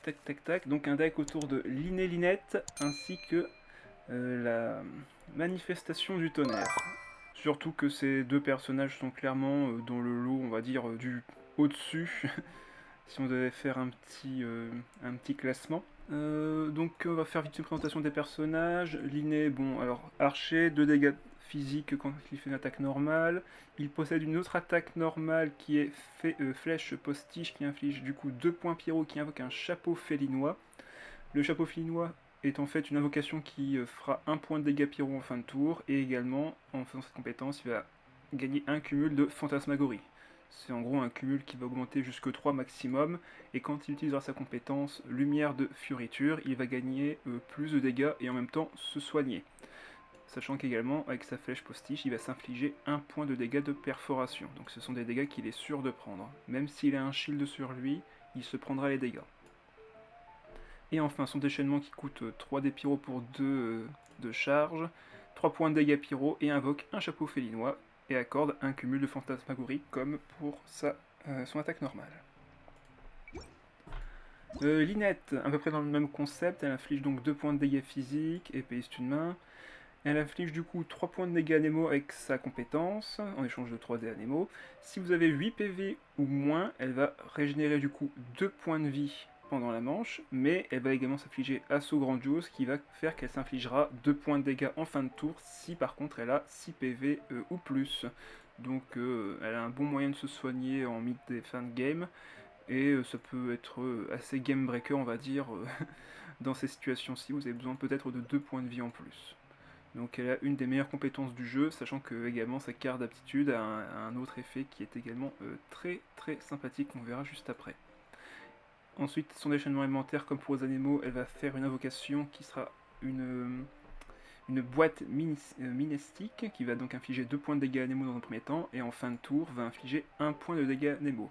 tac tac tac. Donc un deck autour de Liné Linette ainsi que la manifestation du tonnerre. Surtout que ces deux personnages sont clairement dans le lot, on va dire, du au-dessus, si on devait faire un petit classement. Donc on va faire vite une présentation des personnages. Liné, bon, alors archer, 2 dégâts physiques quand il fait une attaque normale. Il possède une autre attaque normale qui est flèche postiche qui inflige du coup 2 points pyro qui invoque un chapeau félinois. Le chapeau félinois est en fait une invocation qui fera 1 point de dégâts pyro en fin de tour et également en faisant cette compétence il va gagner un cumul de fantasmagorie. C'est en gros un cumul qui va augmenter jusque 3 maximum, et quand il utilisera sa compétence lumière de fioriture, il va gagner plus de dégâts et en même temps se soigner. Sachant qu'également, avec sa flèche postiche, il va s'infliger 1 point de dégâts de perforation. Donc ce sont des dégâts qu'il est sûr de prendre. Même s'il a un shield sur lui, il se prendra les dégâts. Et enfin son déchaînement qui coûte 3 dés pyro pour 2 de charge, 3 points de dégâts pyro et invoque un chapeau félinois et accorde un cumul de fantasmagorie comme pour son attaque normale. Linette, à peu près dans le même concept, elle inflige donc 2 points de dégâts physiques, épéiste une main. Elle inflige du coup 3 points de dégâts anémo avec sa compétence, en échange de 3 dés anémo. Si vous avez 8 PV ou moins, elle va régénérer du coup 2 points de vie pendant la manche, mais elle va également s'infliger assaut grandiose qui va faire qu'elle s'infligera 2 points de dégâts en fin de tour si par contre elle a 6 PV ou plus. Donc elle a un bon moyen de se soigner en mid et fin de game, et ça peut être assez game breaker on va dire dans ces situations-ci, vous avez besoin peut-être de 2 points de vie en plus. Donc elle a une des meilleures compétences du jeu, sachant que également sa carte d'aptitude a un autre effet qui est également très très sympathique, on verra juste après. Ensuite, son déchaînement élémentaire, comme pour les animaux, elle va faire une invocation qui sera une boîte minestique qui va donc infliger 2 points de dégâts à Nemo dans un premier temps, et en fin de tour va infliger 1 point de dégâts à Nemo.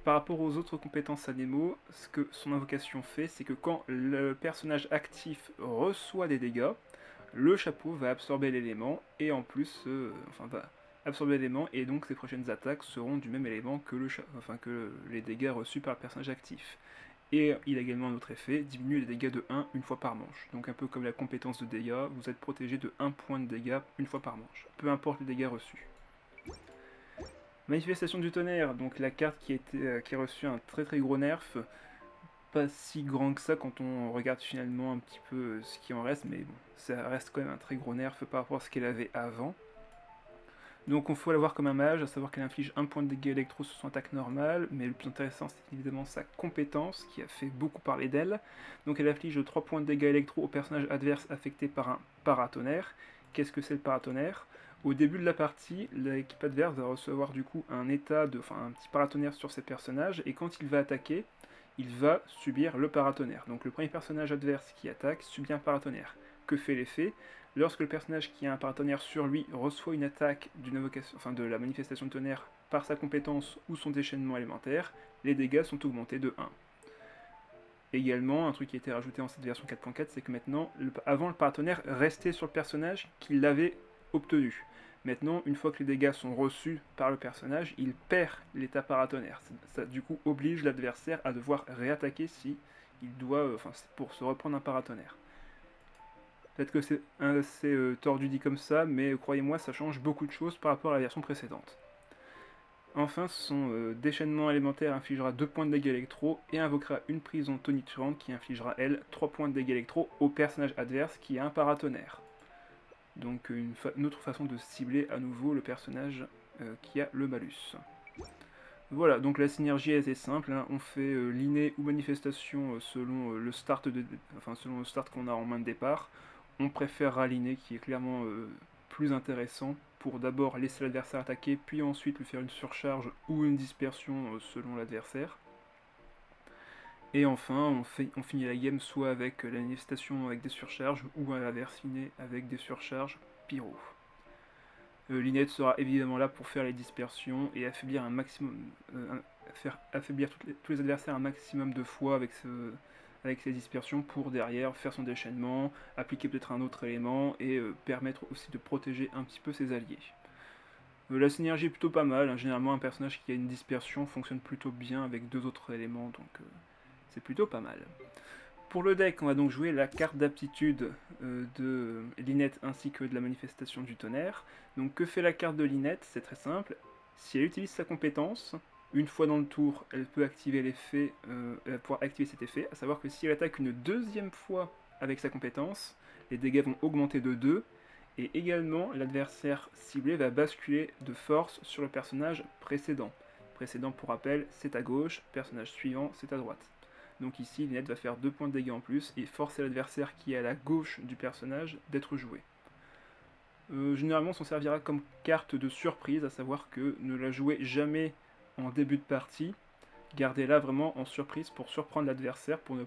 Par rapport aux autres compétences à Nemo, ce que son invocation fait, c'est que quand le personnage actif reçoit des dégâts, le chapeau va absorber l'élément et en plus, va absorber l'élément, et donc ses prochaines attaques seront du même élément que, que les dégâts reçus par le personnage actif. Et il a également un autre effet, diminuer les dégâts de 1 une fois par manche. Donc un peu comme la compétence de dégâts, vous êtes protégé de 1 point de dégâts une fois par manche, peu importe les dégâts reçus. Manifestation du tonnerre, donc la carte qui a reçu un très très gros nerf, pas si grand que ça quand on regarde finalement un petit peu ce qui en reste, mais bon, ça reste quand même un très gros nerf par rapport à ce qu'elle avait avant. Donc on faut la voir comme un mage, à savoir qu'elle inflige 1 point de dégâts électro sur son attaque normale, mais le plus intéressant c'est évidemment sa compétence, qui a fait beaucoup parler d'elle. Donc elle inflige 3 points de dégâts électro au personnage adverse affecté par un paratonnerre. Qu'est-ce que c'est le paratonnerre? Au début de la partie, l'équipe adverse va recevoir du coup un petit paratonnerre sur ses personnages, et quand il va attaquer, il va subir le paratonnerre. Donc le premier personnage adverse qui attaque subit un paratonnerre. Que fait l'effet? Lorsque le personnage qui a un paratonnerre sur lui reçoit une attaque de la manifestation de tonnerre par sa compétence ou son déchaînement élémentaire, les dégâts sont augmentés de 1. Également, un truc qui a été rajouté dans cette version 4.4, c'est que maintenant, avant le paratonnerre restait sur le personnage qui l'avait obtenu. Maintenant, une fois que les dégâts sont reçus par le personnage, il perd l'état paratonnerre. Ça du coup oblige l'adversaire à devoir réattaquer si il doit, pour se reprendre un paratonnerre. Peut-être que c'est assez tordu dit comme ça, mais croyez-moi, ça change beaucoup de choses par rapport à la version précédente. Enfin, son déchaînement élémentaire infligera 2 points de dégâts électro et invoquera une prison tonitruante qui infligera, elle, 3 points de dégâts électro au personnage adverse qui a un paratonnerre. Donc une autre façon de cibler à nouveau le personnage qui a le malus. Voilà, donc la synergie est assez simple, hein. On fait l'inné ou manifestation selon le start qu'on a en main de départ. On préférera l'inné qui est clairement plus intéressant pour d'abord laisser l'adversaire attaquer, puis ensuite lui faire une surcharge ou une dispersion selon l'adversaire. Et enfin, on finit la game soit avec la manifestation avec des surcharges, ou à l'inverse, l'inné avec des surcharges pyro. Linette sera évidemment là pour faire les dispersions et affaiblir un maximum, faire affaiblir tous les adversaires un maximum de fois avec ses dispersions pour derrière faire son déchaînement, appliquer peut-être un autre élément et permettre aussi de protéger un petit peu ses alliés. La synergie est plutôt pas mal, hein. Généralement un personnage qui a une dispersion fonctionne plutôt bien avec 2 autres éléments, donc c'est plutôt pas mal. Pour le deck, on va donc jouer la carte d'aptitude de Lynette ainsi que de la manifestation du tonnerre. Donc que fait la carte de Lynette? C'est très simple. Si elle utilise sa compétence, une fois dans le tour, elle peut activer l'effet, elle va pouvoir activer cet effet, à savoir que si elle attaque une deuxième fois avec sa compétence, les dégâts vont augmenter de 2, et également l'adversaire ciblé va basculer de force sur le personnage précédent. Précédent, pour rappel, c'est à gauche, personnage suivant, c'est à droite. Donc ici, Lynette va faire 2 points de dégâts en plus et forcer l'adversaire qui est à la gauche du personnage d'être joué. Généralement, on s'en servira comme carte de surprise, à savoir que ne la jouez jamais en début de partie. Gardez-la vraiment en surprise pour surprendre l'adversaire, pour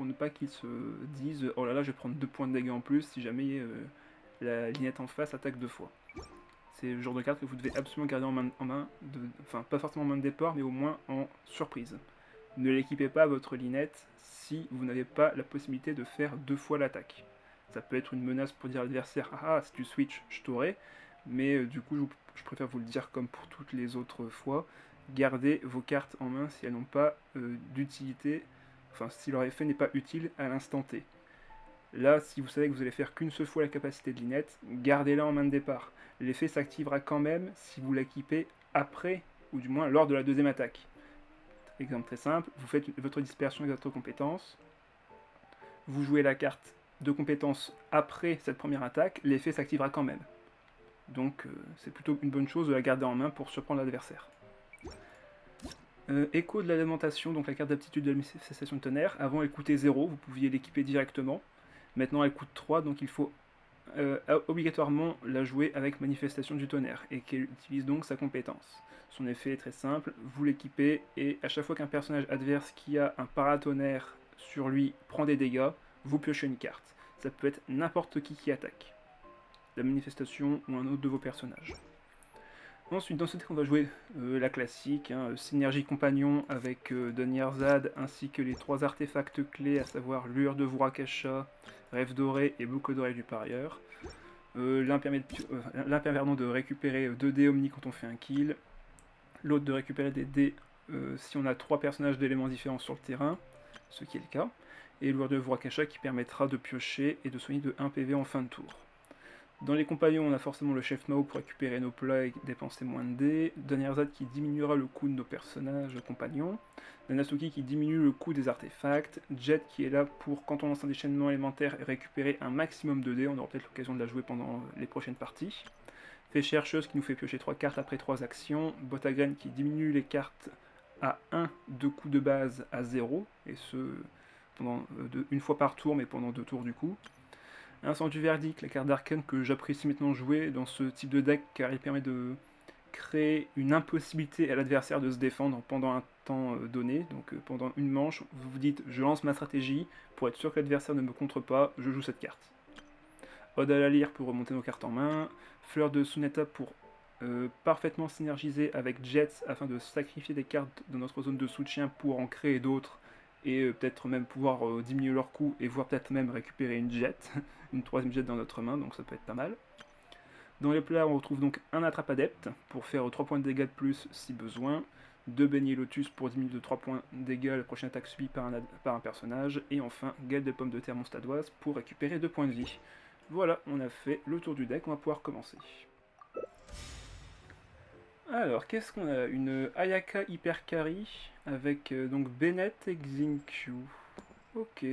ne pas qu'il se dise « Oh là là, je vais prendre 2 points de dégâts en plus si jamais la Lynette en face attaque 2 fois ». C'est le genre de carte que vous devez absolument garder en main enfin pas forcément en main de départ, mais au moins en surprise. Ne l'équipez pas à votre Lynette si vous n'avez pas la possibilité de faire 2 fois l'attaque. Ça peut être une menace pour dire à l'adversaire « Ah, si tu switches, je t'aurai », mais du coup, je préfère vous le dire comme pour toutes les autres fois, gardez vos cartes en main si elles n'ont pas d'utilité, enfin si leur effet n'est pas utile à l'instant T. Là, si vous savez que vous allez faire qu'une seule fois la capacité de Lynette, gardez-la en main de départ. L'effet s'activera quand même si vous l'équipez après, ou du moins lors de la deuxième attaque. Exemple très simple, vous faites votre dispersion avec votre compétence, vous jouez la carte de compétence après cette première attaque, l'effet s'activera quand même. Donc c'est plutôt une bonne chose de la garder en main pour surprendre l'adversaire. Écho de la lamentation, donc la carte d'aptitude de la manifestation de tonnerre. Avant elle coûtait 0, vous pouviez l'équiper directement. Maintenant elle coûte 3, donc il faut obligatoirement la jouer avec manifestation du tonnerre, et qu'elle utilise donc sa compétence. Son effet est très simple, vous l'équipez, et à chaque fois qu'un personnage adverse qui a un paratonnerre sur lui prend des dégâts, vous piochez une carte. Ça peut être n'importe qui attaque. La manifestation ou un autre de vos personnages. Ensuite, dans ce deck, on va jouer la classique, Synergie Compagnon avec Dunyarzad, ainsi que les 3 artefacts clés, à savoir Lueur de Vurakasha, Rêve Doré et Boucle Dorée du Parieur. L'un permet de récupérer 2 dés Omni quand on fait un kill, l'autre de récupérer des dés si on a 3 personnages d'éléments différents sur le terrain, ce qui est le cas, et Lueur de Vurakasha qui permettra de piocher et de soigner de 1 PV en fin de tour. Dans les compagnons, on a forcément le chef Mao pour récupérer nos plats et dépenser moins de dés, Dunyarzad qui diminuera le coût de nos personnages compagnons, Nanasuki qui diminue le coût des artefacts, Jet qui est là pour, quand on lance un déchaînement élémentaire, récupérer un maximum de dés, on aura peut-être l'occasion de la jouer pendant les prochaines parties, Fée Chercheuse qui nous fait piocher 3 cartes après 3 actions, Botagraine qui diminue les cartes à 1 de coût de base à 0, et ce, pendant une fois par tour, mais pendant 2 tours du coup. Incendie Verdict, la carte d'Arcane que j'apprécie maintenant jouer dans ce type de deck car il permet de créer une impossibilité à l'adversaire de se défendre pendant un temps donné. Donc pendant une manche, vous vous dites je lance ma stratégie, pour être sûr que l'adversaire ne me contre pas, je joue cette carte. Ode à la lyre pour remonter nos cartes en main, Fleur de Suneta pour parfaitement synergiser avec Jets afin de sacrifier des cartes de notre zone de soutien pour en créer d'autres et peut-être même pouvoir diminuer leur coût et voire peut-être même récupérer une jet, une 3ème jet dans notre main, donc ça peut être pas mal. Dans les plats, on retrouve donc un attrape adepte pour faire 3 points de dégâts de plus si besoin, 2 beignets lotus pour diminuer de 3 points de dégâts la prochaine attaque subie par un personnage, et enfin gale de pommes de terre monstadoise pour récupérer 2 points de vie. Voilà, on a fait le tour du deck, on va pouvoir commencer. Alors, qu'est-ce qu'on a? Une Ayaka Hyper Carry avec donc Bennett et Xingqiu. Ok.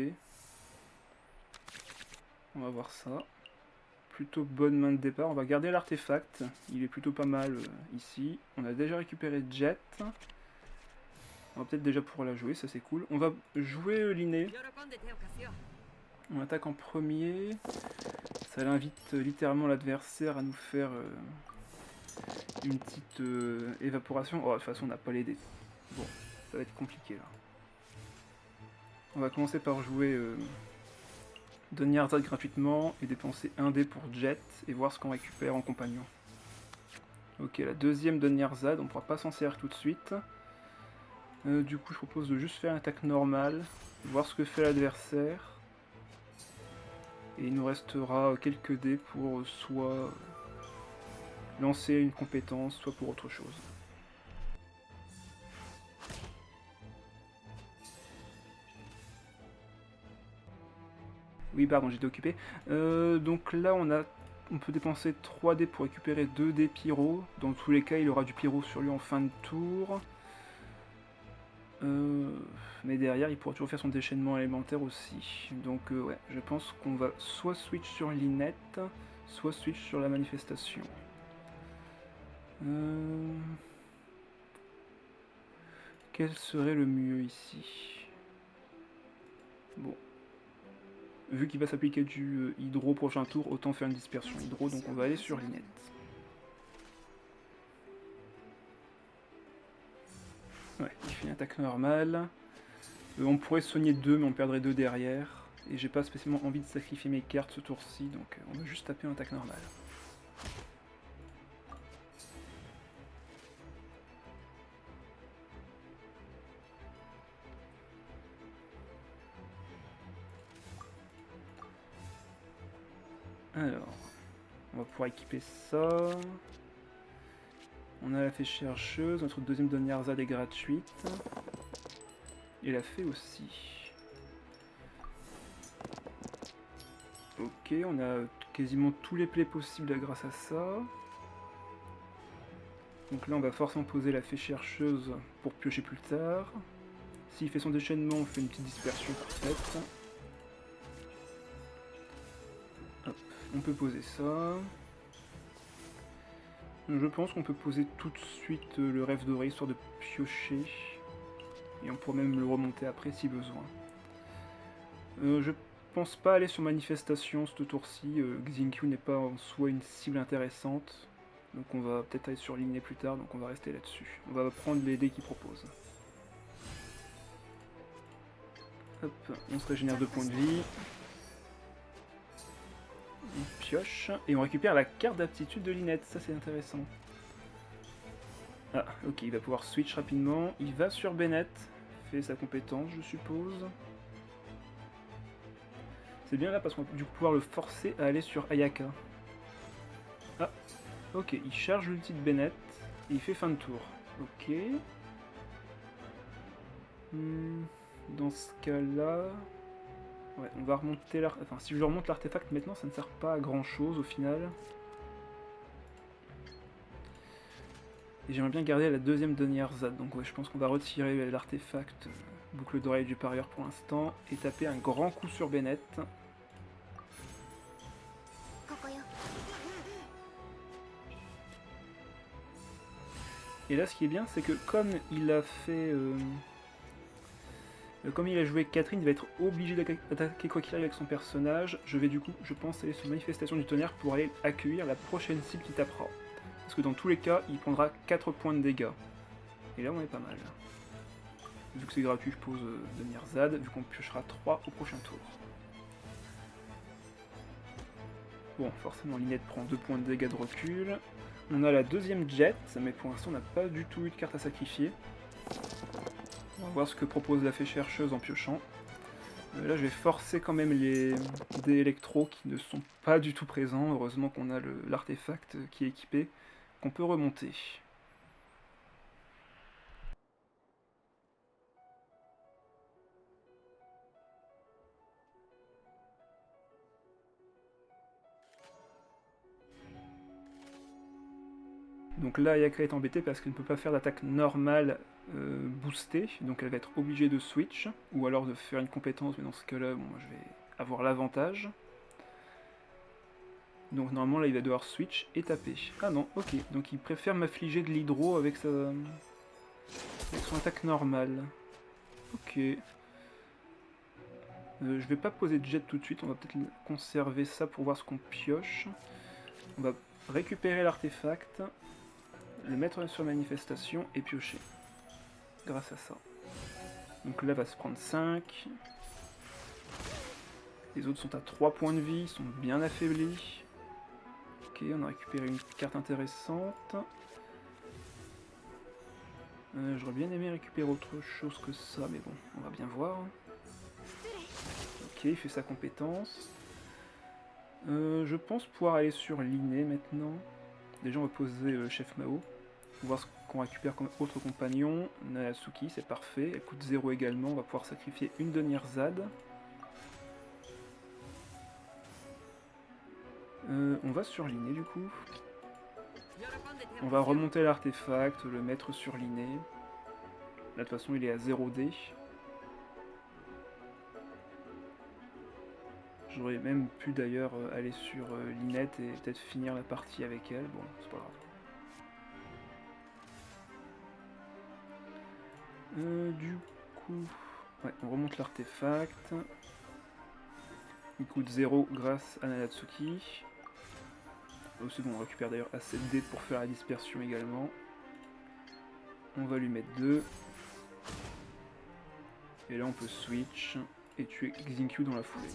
On va voir ça. Plutôt bonne main de départ. On va garder l'artefact. Il est plutôt pas mal ici. On a déjà récupéré Jet. On va peut-être déjà pouvoir la jouer, ça c'est cool. On va jouer Linné. On attaque en premier. Ça invite littéralement l'adversaire à nous faire une petite évaporation. Oh, de toute façon, on n'a pas les dés. Bon, ça va être compliqué là. On va commencer par jouer Dunyarzad gratuitement et dépenser un dé pour Jet et voir ce qu'on récupère en compagnon. Ok, la deuxième Dunyarzad, on ne pourra pas s'en servir tout de suite. Du coup, je propose de juste faire une attaque normale, voir ce que fait l'adversaire. Et il nous restera quelques dés pour soit lancer une compétence, soit pour autre chose. Oui, pardon, j'étais occupé. Donc là, on peut dépenser 3 dés pour récupérer 2 dés pyro. Dans tous les cas, il aura du pyro sur lui en fin de tour. Mais derrière, il pourra toujours faire son déchaînement élémentaire aussi. Donc ouais, je pense qu'on va soit switch sur Linette, soit switch sur la manifestation. Quel serait le mieux ici? Bon. Vu qu'il va s'appliquer du hydro prochain tour, autant faire une dispersion hydro, donc on va aller sur Linette. Ouais, il fait une attaque normale. On pourrait soigner 2, mais on perdrait 2 derrière. Et j'ai pas spécialement envie de sacrifier mes cartes ce tour-ci, donc on va juste taper une attaque normale. Alors, on va pouvoir équiper ça. On a la fée chercheuse, notre deuxième dernière ZAD est gratuite. Et la fée aussi. Ok, on a quasiment tous les plays possibles grâce à ça. Donc là on va forcément poser la fée chercheuse pour piocher plus tard. S'il fait son déchaînement, on fait une petite dispersion parfaite. Hop, on peut poser ça. Je pense qu'on peut poser tout de suite le rêve doré histoire de piocher. Et on pourrait même le remonter après si besoin. Je pense pas aller sur manifestation ce tour-ci. Xinkyu n'est pas en soi une cible intéressante. Donc on va peut-être aller sur Linné plus tard, donc on va rester là-dessus. On va prendre les dés qu'il propose. Hop, on se régénère 2 points de vie. On pioche, et on récupère la carte d'aptitude de Linette, ça c'est intéressant. Ah, ok, il va pouvoir switch rapidement. Il va sur Bennett, fait sa compétence je suppose. C'est bien là parce qu'on va du coup pouvoir le forcer à aller sur Ayaka. Ah, ok, il charge l'ulti de Bennett, et il fait fin de tour. Ok. Dans ce cas-là... Ouais, on va remonter l'artefact. Enfin, si je remonte l'artefact maintenant, ça ne sert pas à grand chose au final. Et j'aimerais bien garder la deuxième dernière ZAD. Donc ouais, je pense qu'on va retirer l'artefact boucle d'oreille du parieur pour l'instant. Et taper un grand coup sur Bennett. Et là, ce qui est bien, c'est que comme il a fait... comme il a joué Catherine, il va être obligé d'attaquer quoi qu'il arrive avec son personnage. Je vais du coup, je pense, aller sur Manifestation du Tonnerre pour aller accueillir la prochaine cible qui tapera. Parce que dans tous les cas, il prendra 4 points de dégâts. Et là, on est pas mal. Vu que c'est gratuit, je pose Devenir Zad, vu qu'on piochera 3 au prochain tour. Bon, forcément, Linette prend 2 points de dégâts de recul. On a la deuxième Jet, mais pour l'instant, on n'a pas du tout eu de carte à sacrifier. On va voir ce que propose la fée chercheuse en piochant. Là, je vais forcer quand même les dés électro qui ne sont pas du tout présents. Heureusement qu'on a l'artefact qui est équipé, qu'on peut remonter. Donc là, Ayaka est embêtée parce qu'elle ne peut pas faire d'attaque normale boostée, donc elle va être obligée de switch, ou alors de faire une compétence, mais dans ce cas-là, bon, je vais avoir l'avantage. Donc normalement là il va devoir switch et taper. Ah non, ok, donc il préfère m'affliger de l'hydro avec son attaque normale. Ok. Je vais pas poser de jet tout de suite, on va peut-être conserver ça pour voir ce qu'on pioche. On va récupérer l'artefact, le mettre sur manifestation et piocher. Grâce à ça. Donc là va se prendre 5. Les autres sont à 3 points de vie, sont bien affaiblis. Ok, on a récupéré une carte intéressante. J'aurais bien aimé récupérer autre chose que ça, mais bon, on va bien voir. Ok, il fait sa compétence. Je pense pouvoir aller sur Linné maintenant. Déjà, on va poser Chef Mao. On va voir ce qu'on récupère comme autre compagnon. Natsuki, c'est parfait. Elle coûte 0 également. On va pouvoir sacrifier une dernière ZAD. On va sur l'inné du coup. On va remonter l'artefact, le mettre sur l'inné. Là de toute façon il est à 0D. J'aurais même pu d'ailleurs aller sur Linette et peut-être finir la partie avec elle. Bon, c'est pas grave. Du coup... Ouais, on remonte l'artefact. Il coûte 0 grâce à Nanatsuki. Aussi bon, on récupère d'ailleurs assez de dés pour faire la dispersion également. On va lui mettre 2. Et là on peut switch et tuer Xinkyu dans la foulée.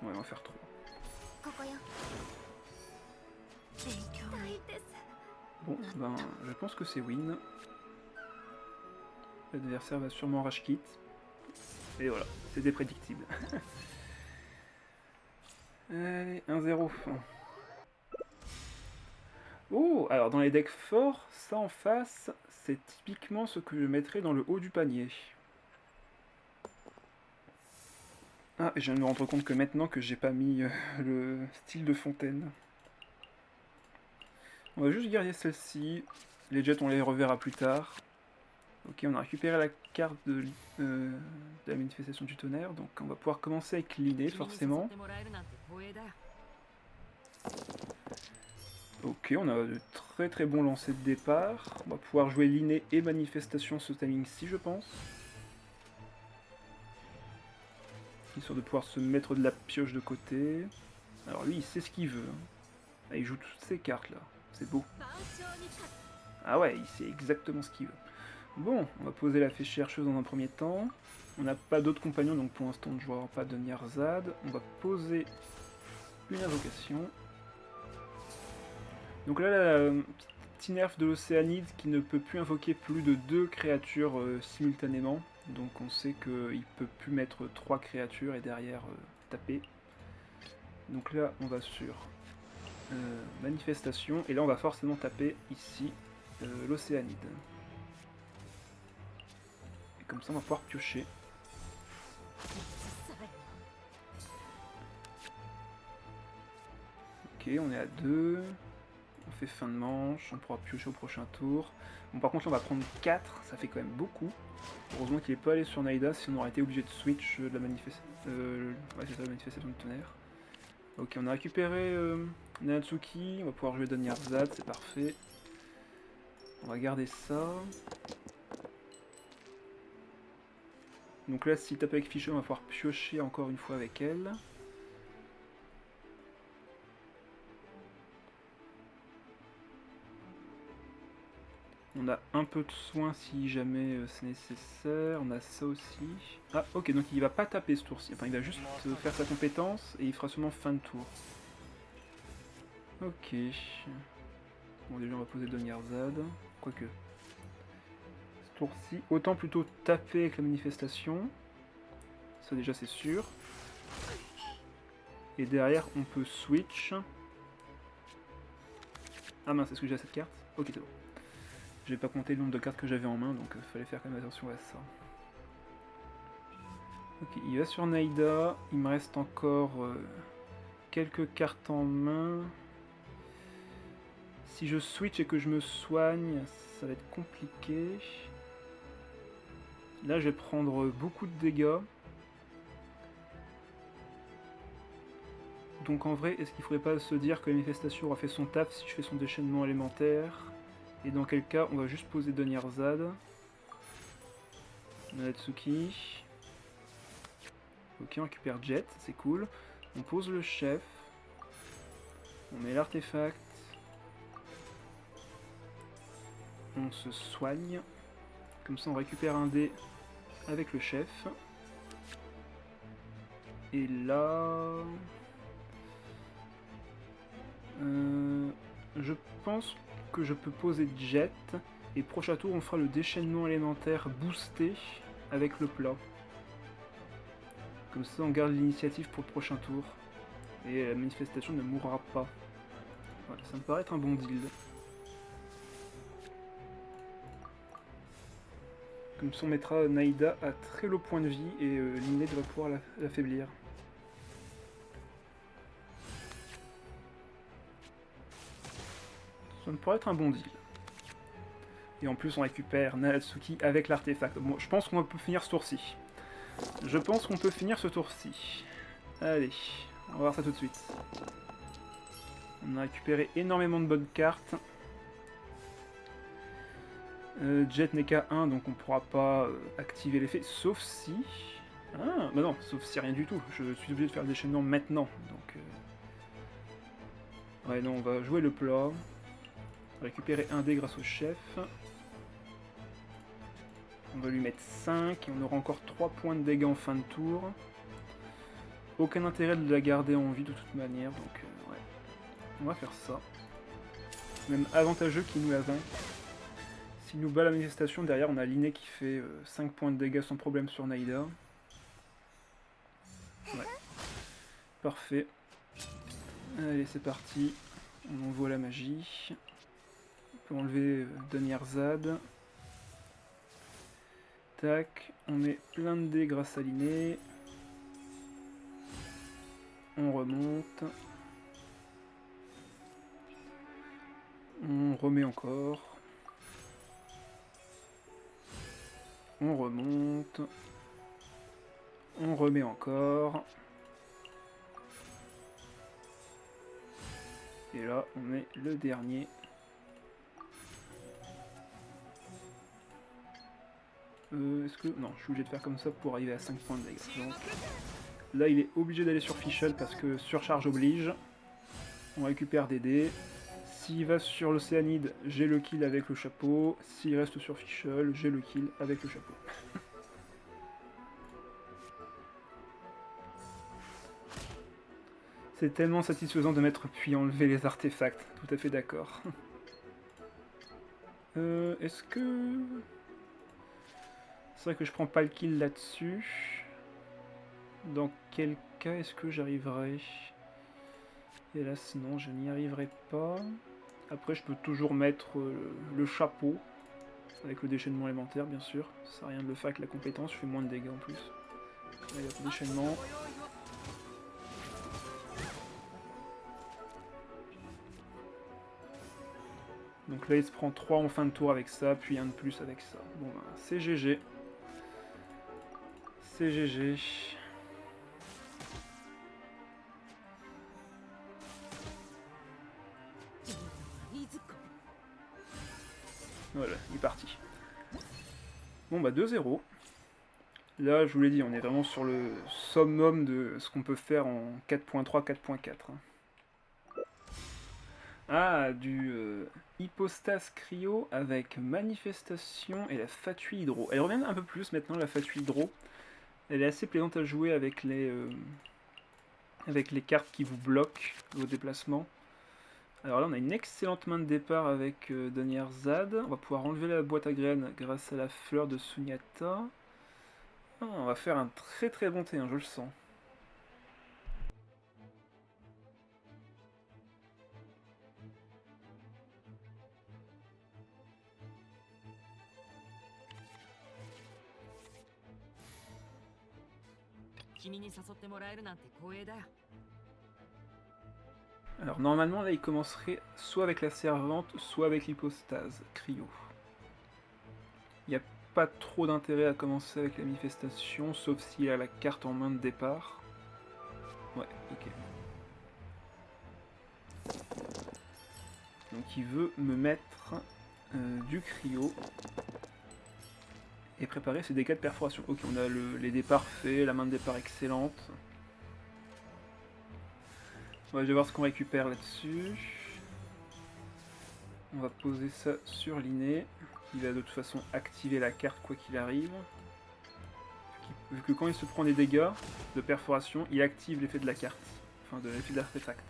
Ouais, on va faire 3. Bon, ben, je pense que c'est win. L'adversaire va sûrement rage quit. Et voilà, c'était prédictible. Allez, 1-0. Oh, alors dans les decks forts, ça en face, c'est typiquement ce que je mettrais dans le haut du panier. Ah, et je viens de me rendre compte que maintenant que j'ai pas mis le style de fontaine. On va juste garder celle-ci. Les jets, on les reverra plus tard. Ok, on a récupéré la carte de la manifestation du tonnerre, donc on va pouvoir commencer avec l'inné forcément. Ok, on a de très bons lancers de départ. On va pouvoir jouer l'inné et manifestation ce timing-ci, je pense. Histoire de pouvoir se mettre de la pioche de côté. Alors lui, il sait ce qu'il veut. Ah, il joue toutes ces cartes là, c'est beau. Ah ouais, il sait exactement ce qu'il veut. Bon, on va poser la fée chercheuse dans un premier temps. On n'a pas d'autres compagnons, donc pour l'instant on ne jouera pas de Nyarzad. On va poser une invocation. Donc là, la petit nerf de l'Océanide qui ne peut plus invoquer plus de 2 créatures simultanément. Donc on sait qu'il ne peut plus mettre 3 créatures et derrière taper. Donc là, on va sur manifestation. Et là, on va forcément taper ici l'Océanide. Comme ça on va pouvoir piocher. Ok, on est à 2. On fait fin de manche, on pourra piocher au prochain tour. Bon, par contre là on va prendre 4, ça fait quand même beaucoup. Heureusement qu'il n'est pas allé sur Naïda, sinon on aurait été obligé de switch de la manifestation. Ouais, c'est ça, la manifestation de tonnerre. Ok, on a récupéré Nanatsuki, on va pouvoir jouer Don Nyarzad, c'est parfait. On va garder ça. Donc là, s'il tape avec Fisher, on va pouvoir piocher encore une fois avec elle. On a un peu de soin si jamais c'est nécessaire. On a ça aussi. Ah, ok, donc il va pas taper ce tour-ci. Enfin, il va juste faire sa compétence et il fera seulement fin de tour. Ok. Bon, déjà, on va poser Don Nyarzad. Quoique. Ce tour-ci, autant plutôt taper avec la manifestation. Ça, déjà, c'est sûr. Et derrière, on peut switch. Ah mince, est-ce que j'ai cette carte? Ok, c'est bon. J'ai pas compté le nombre de cartes que j'avais en main, donc fallait faire quand même attention à ça. Ok, il va sur Naïda. Il me reste encore quelques cartes en main. Si je switch et que je me soigne, ça va être compliqué. Là, je vais prendre beaucoup de dégâts. Donc en vrai, est-ce qu'il faudrait pas se dire que la manifestation aura fait son taf si je fais son déchaînement élémentaire? Et dans quel cas, on va juste poser Don Nyarzad. Nanatsuki. Ok, on récupère Jet, c'est cool. On pose le chef. On met l'artefact. On se soigne. Comme ça, on récupère un dé avec le chef. Et là... je pense que je peux poser Jet. Et prochain tour, on fera le déchaînement élémentaire boosté avec le plat. Comme ça, on garde l'initiative pour le prochain tour. Et la manifestation ne mourra pas. Voilà, ça me paraît être un bon deal. Comme ça, on mettra Naïda à très low point de vie et l'inné va pouvoir l'affaiblir. Ça me pourrait être un bon deal. Et en plus, on récupère Natsuki avec l'artefact. Bon, je pense qu'on peut finir ce tour-ci. Je pense qu'on peut finir ce tour-ci. Allez, on va voir ça tout de suite. On a récupéré énormément de bonnes cartes. Jet n'est qu'à 1, donc on pourra pas activer l'effet, sauf si... Ah, bah non, sauf si rien du tout. Je suis obligé de faire le déchaînement maintenant, donc... Ouais, non, on va jouer le plat. Récupérer un dé grâce au chef. On va lui mettre 5, et on aura encore 3 points de dégâts en fin de tour. Aucun intérêt de la garder en vie de toute manière, donc ouais. On va faire ça. Même avantageux qu'il nous la vainque. S'il nous bat la manifestation, derrière on a Linné qui fait 5 points de dégâts sans problème sur Naïda. Ouais. Parfait. Allez, c'est parti. On envoie la magie. On peut enlever Dunyarzad. Tac. On met plein de dés grâce à Linné. On remonte. On remet encore. On remonte. On remet encore. Et là, on met le dernier. Est-ce que... Non, je suis obligé de faire comme ça pour arriver à 5 points de dégâts. Donc, là, il est obligé d'aller sur Fischl parce que surcharge oblige. On récupère des dés. S'il va sur l'Océanide, j'ai le kill avec le chapeau. S'il reste sur Fischl, j'ai le kill avec le chapeau. C'est tellement satisfaisant de mettre puis enlever les artefacts. Tout à fait d'accord. Est-ce que... C'est vrai que je prends pas le kill là-dessus. Dans quel cas est-ce que j'arriverai? Hélas, non, je n'y arriverai pas. Après, je peux toujours mettre le chapeau. Avec le déchaînement élémentaire, bien sûr. Ça sert à rien de le faire avec la compétence, je fais moins de dégâts en plus. Allez, hop, déchaînement. Donc là, il se prend 3 en fin de tour avec ça, puis un de plus avec ça. Bon, ben, c'est GG. C'est GG. Voilà, il est parti. Bon, bah 2-0. Là, je vous l'ai dit, on est vraiment sur le summum de ce qu'on peut faire en 4.3, 4.4. Ah, du hypostase cryo avec manifestation et la fatui hydro. Elle revient un peu plus maintenant, la fatui hydro. Elle est assez plaisante à jouer avec les cartes qui vous bloquent vos déplacements. Alors là, on a une excellente main de départ avec Dunyarzad. On va pouvoir enlever la boîte à graines grâce à la fleur de Sunyata. Ah, on va faire un très très bon T1, je le sens. Alors normalement là il commencerait soit avec la servante, soit avec l'hypostase, cryo. Il n'y a pas trop d'intérêt à commencer avec la manifestation, sauf s'il a la carte en main de départ. Ouais, ok. Donc il veut me mettre du cryo. Et préparer ses dégâts de perforation. Ok, on a les départs faits, la main de départ excellente. Ouais, je vais voir ce qu'on récupère là-dessus. On va poser ça sur Linné. Il va de toute façon activer la carte quoi qu'il arrive. Vu que quand il se prend des dégâts de perforation, il active l'effet de la carte. Enfin, de l'effet de l'artefact.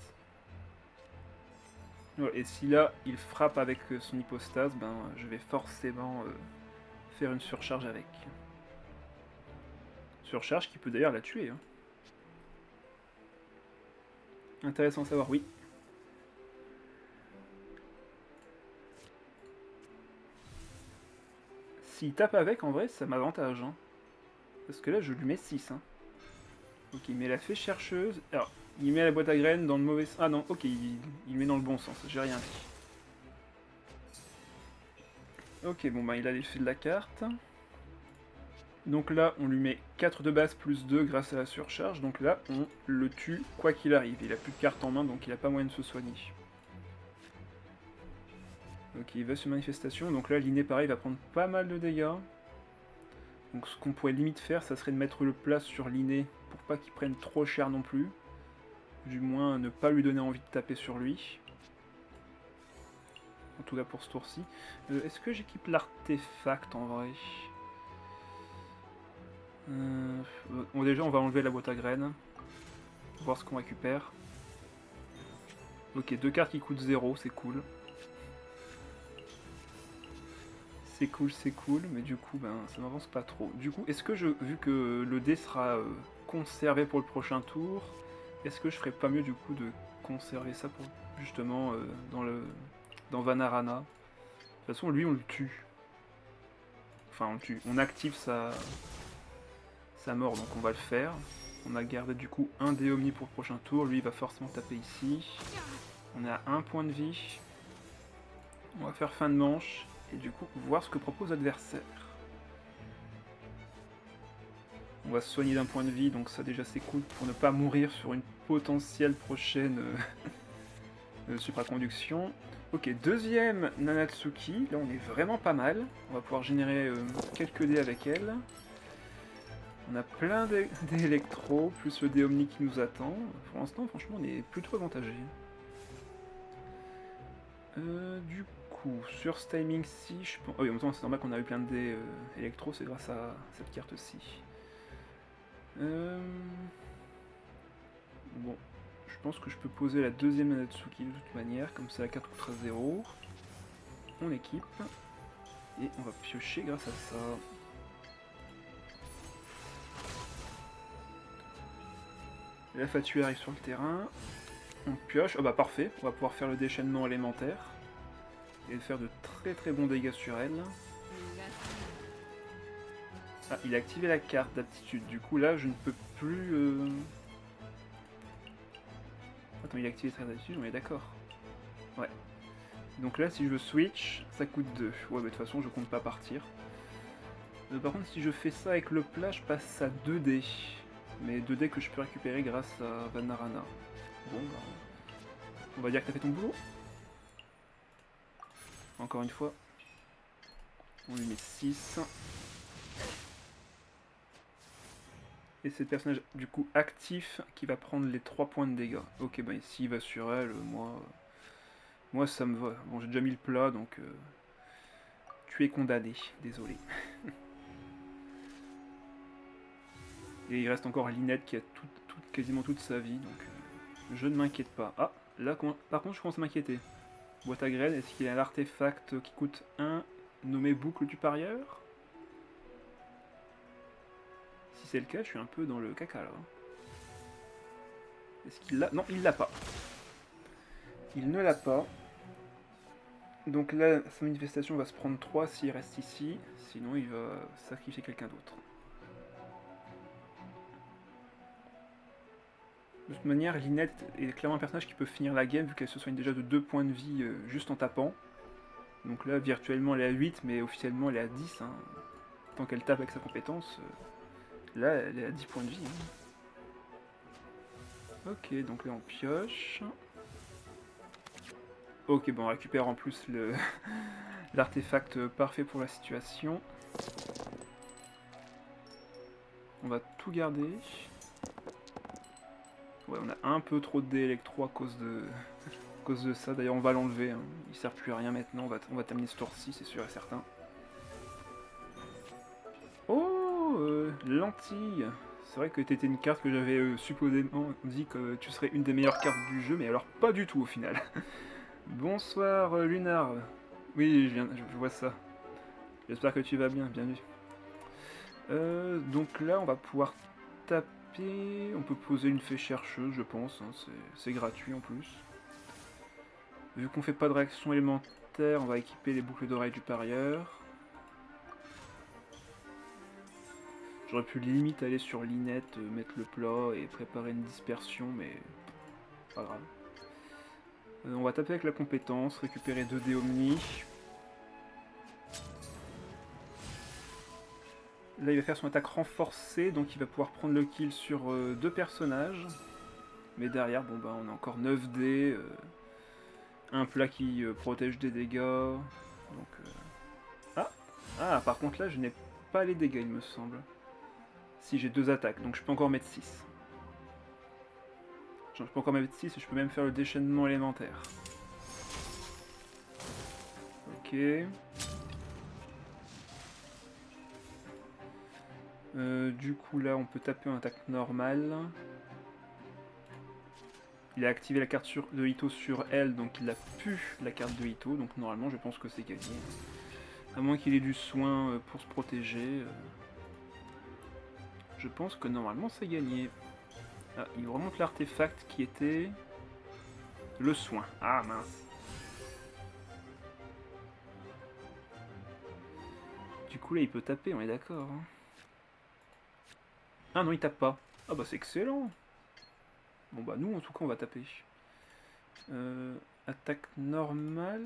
Ouais, et si là, il frappe avec son hypostase, ben je vais forcément faire une surcharge avec. Surcharge qui peut d'ailleurs la tuer. Hein. Intéressant à savoir, oui. S'il tape avec, en vrai, ça m'avantage. Hein. Parce que là, je lui mets 6. Hein. Ok, il met la fée chercheuse. Alors, il met la boîte à graines dans le mauvais sens. Ah non, ok, il met dans le bon sens, j'ai rien dit. Ok, bon bah il a l'effet de la carte. Donc là, on lui met 4 de base plus 2 grâce à la surcharge. Donc là, on le tue quoi qu'il arrive. Il a plus de cartes en main, donc il a pas moyen de se soigner. Ok, il va sur manifestation. Donc là, l'inné, pareil, va prendre pas mal de dégâts. Donc ce qu'on pourrait limite faire, ça serait de mettre le plat sur l'inné pour pas qu'il prenne trop cher non plus. Du moins, ne pas lui donner envie de taper sur lui. En tout cas pour ce tour-ci. Est-ce que j'équipe l'artefact en vrai? Bon, déjà, on va enlever la boîte à graines. Voir ce qu'on récupère. Ok, 2 cartes qui coûtent 0, c'est cool. C'est cool, mais du coup, ben, ça n'avance pas trop. Du coup, est-ce que vu que le dé sera conservé pour le prochain tour, est-ce que je ferais pas mieux du coup de conserver ça pour justement dans Vanarana? De toute façon, lui, on le tue. Enfin, on le tue. On active sa mort, donc on va le faire. On a gardé du coup un dé omni pour le prochain tour. Lui, il va forcément taper ici. On est à 1 point de vie. On va faire fin de manche. Et du coup, voir ce que propose l'adversaire. On va se soigner d'un point de vie, donc ça déjà c'est cool pour ne pas mourir sur une potentielle prochaine supraconduction. Ok, deuxième Nanatsuki, là on est vraiment pas mal. On va pouvoir générer quelques dés avec elle. On a plein d'électro, plus le dé omni qui nous attend. Pour l'instant, franchement, on est plutôt avantagé. Du coup, sur ce timing-ci, je pense... Oh oui, en même temps, c'est normal qu'on a eu plein de dés électro, c'est grâce à cette carte-ci. Bon, je pense que je peux poser la deuxième Nanatsuki de toute manière, comme ça la carte coûtera 0. On équipe, et on va piocher grâce à ça. La Fatue arrive sur le terrain, on pioche, oh bah parfait, on va pouvoir faire le déchaînement élémentaire, et faire de très très bons dégâts sur elle. Ah, il a activé la carte d'aptitude, du coup là je ne peux plus... Attends, il a activé sa d'aptitude, on est d'accord. Ouais. Donc là si je veux switch, ça coûte 2. Ouais, mais de toute façon je compte pas partir. Par contre si je fais ça avec le plat, je passe à 2 dés. Mais 2 dés que je peux récupérer grâce à Vanarana. Bon bah... On va dire que t'as fait ton boulot. Encore une fois. On lui met 6. Et c'est le personnage du coup actif qui va prendre les 3 points de dégâts. Ok, bah ici il va sur elle, moi ça me va. Bon, j'ai déjà mis le plat, donc tu es condamné, désolé. Et il reste encore Lynette qui a quasiment toute sa vie, donc je ne m'inquiète pas. Ah, là par contre je commence à m'inquiéter. Boîte à graines, est-ce qu'il y a l'artefact qui coûte 1 nommé boucle du parieur? Si c'est le cas, je suis un peu dans le caca là. Est-ce qu'il l'a? Non, il l'a pas. Il ne l'a pas. Donc là, sa manifestation va se prendre 3 s'il reste ici, sinon il va sacrifier quelqu'un d'autre. De toute manière, Lynette est clairement un personnage qui peut finir la game vu qu'elle se soigne déjà de 2 points de vie juste en tapant. Donc là, virtuellement, elle est à 8, mais officiellement, elle est à 10. Hein. Tant qu'elle tape avec sa compétence, là, elle est à 10 points de vie. Hein. Ok, donc là, on pioche. Ok, bon, on récupère en plus l'artefact parfait pour la situation. On va tout garder. Ouais, on a un peu trop de dés électro à cause de ça. D'ailleurs, on va l'enlever. Hein. Il sert plus à rien maintenant. On va terminer ce tour-ci, c'est sûr et certain. Oh, lentille. C'est vrai que t'étais une carte que j'avais supposément dit que tu serais une des meilleures cartes du jeu, mais alors pas du tout au final. Bonsoir, Lunar. Oui, je vois ça. J'espère que tu vas bien, bienvenue. Donc là, on va pouvoir taper. On peut poser une fée chercheuse, je pense. Hein. C'est gratuit en plus. Vu qu'on fait pas de réaction élémentaire, on va équiper les boucles d'oreilles du parieur. J'aurais pu limite aller sur Lynette, mettre le plat et préparer une dispersion, mais pas grave. On va taper avec la compétence, récupérer 2 dés omni. Là, il va faire son attaque renforcée, donc il va pouvoir prendre le kill sur 2 personnages. Mais derrière, bon bah, on a encore 9 dés. Un plat qui protège des dégâts. Donc, ah, par contre là, je n'ai pas les dégâts, il me semble. Si, j'ai 2 attaques, donc je peux encore mettre 6. Je peux encore mettre 6 et je peux même faire le déchaînement élémentaire. Ok. Du coup là on peut taper en attaque normale. Il a activé la carte de Ito sur elle, donc il a pu la carte de Ito, donc normalement je pense que c'est gagné. À moins qu'il ait du soin pour se protéger. Je pense que normalement c'est gagné. Ah, il remonte l'artefact qui était le soin. Ah mince. Du coup là il peut taper, on est d'accord. Hein. Ah non, il tape pas. Ah bah c'est excellent. Bon bah nous en tout cas on va taper. Attaque normale.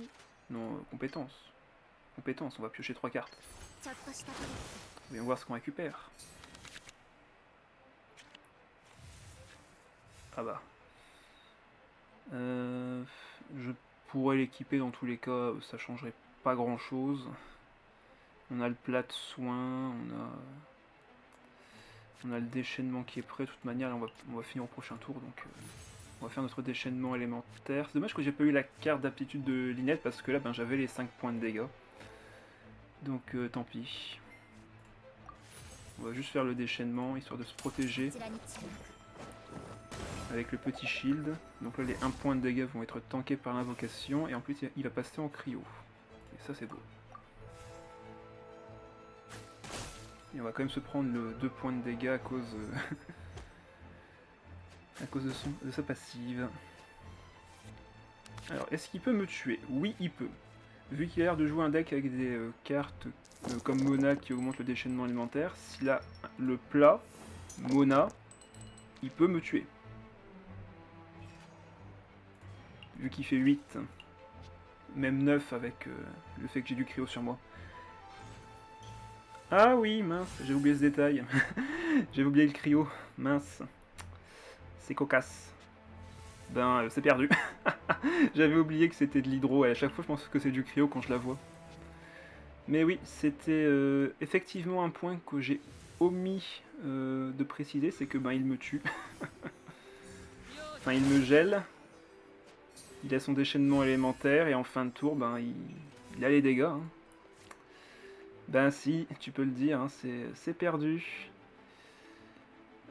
Non, compétence. Compétence, on va piocher 3 cartes. Voyons voir ce qu'on récupère. Ah bah. Je pourrais l'équiper dans tous les cas, ça changerait pas grand chose. On a le plat de soin, on a le déchaînement qui est prêt de toute manière, et on va finir au prochain tour, donc on va faire notre déchaînement élémentaire. C'est dommage que j'ai pas eu la carte d'aptitude de Linette, parce que là ben, j'avais les 5 points de dégâts. Donc tant pis. On va juste faire le déchaînement, histoire de se protéger. Avec le petit shield. Donc là les 1 point de dégâts vont être tankés par l'invocation, et en plus il va passer en cryo. Et ça c'est beau. Et on va quand même se prendre le 2 points de dégâts à cause, à cause de sa passive. Alors, est-ce qu'il peut me tuer? Oui, il peut. Vu qu'il a l'air de jouer un deck avec des cartes comme Mona qui augmente le déchaînement alimentaire, s'il a le plat, Mona, il peut me tuer. Vu qu'il fait 8, même 9 avec le fait que j'ai du cryo sur moi. Ah oui, mince, j'ai oublié ce détail. J'ai oublié le cryo, mince. C'est cocasse. Ben, c'est perdu. J'avais oublié que c'était de l'hydro, et à chaque fois je pense que c'est du cryo quand je la vois. Mais oui, c'était effectivement un point que j'ai omis de préciser, c'est que ben il me tue. Enfin, il me gèle. Il a son déchaînement élémentaire, et en fin de tour, ben il a les dégâts. Hein. Ben si, tu peux le dire, hein, c'est perdu.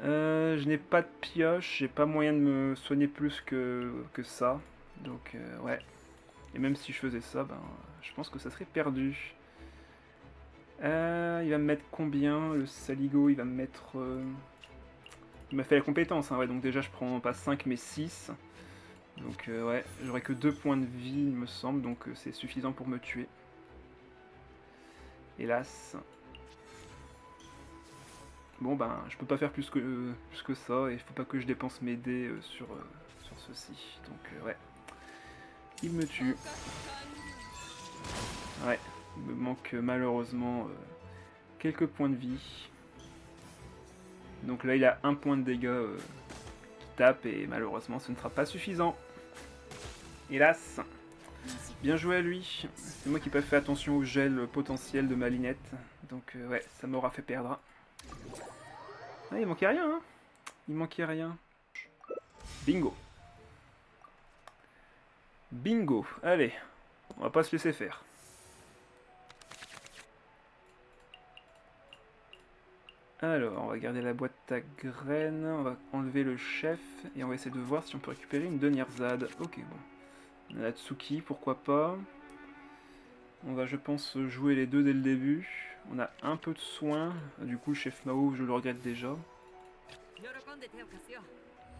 Je n'ai pas de pioche, j'ai pas moyen de me soigner plus que ça. Donc ouais. Et même si je faisais ça, ben je pense que ça serait perdu. Il va me mettre combien? Le Saligo, il va me mettre... Il m'a fait la compétence, hein, ouais, donc déjà je prends pas 5 mais 6. Donc ouais, j'aurai que 2 points de vie il me semble, donc c'est suffisant pour me tuer. Hélas. Bon ben, je peux pas faire plus que ça, et il faut pas que je dépense mes dés sur ceci. Donc ouais. Il me tue. Ouais, il me manque malheureusement quelques points de vie. Donc là il a 1 point de dégâts qui tape, et malheureusement ce ne sera pas suffisant. Hélas. Bien joué à lui. C'est moi qui n'ai pas fait attention au gel potentiel de ma Linette. Donc ouais, ça m'aura fait perdre. Ah, il manquait rien, hein. Il manquait rien. Bingo. Bingo. Allez, on va pas se laisser faire. Alors, on va garder la boîte à graines, on va enlever le chef, et on va essayer de voir si on peut récupérer une Denirzad. Ok, bon. On a la Tsuki, pourquoi pas. On va, je pense, jouer les deux dès le début. On a un peu de soin, du coup, le chef Mao, je le regrette déjà.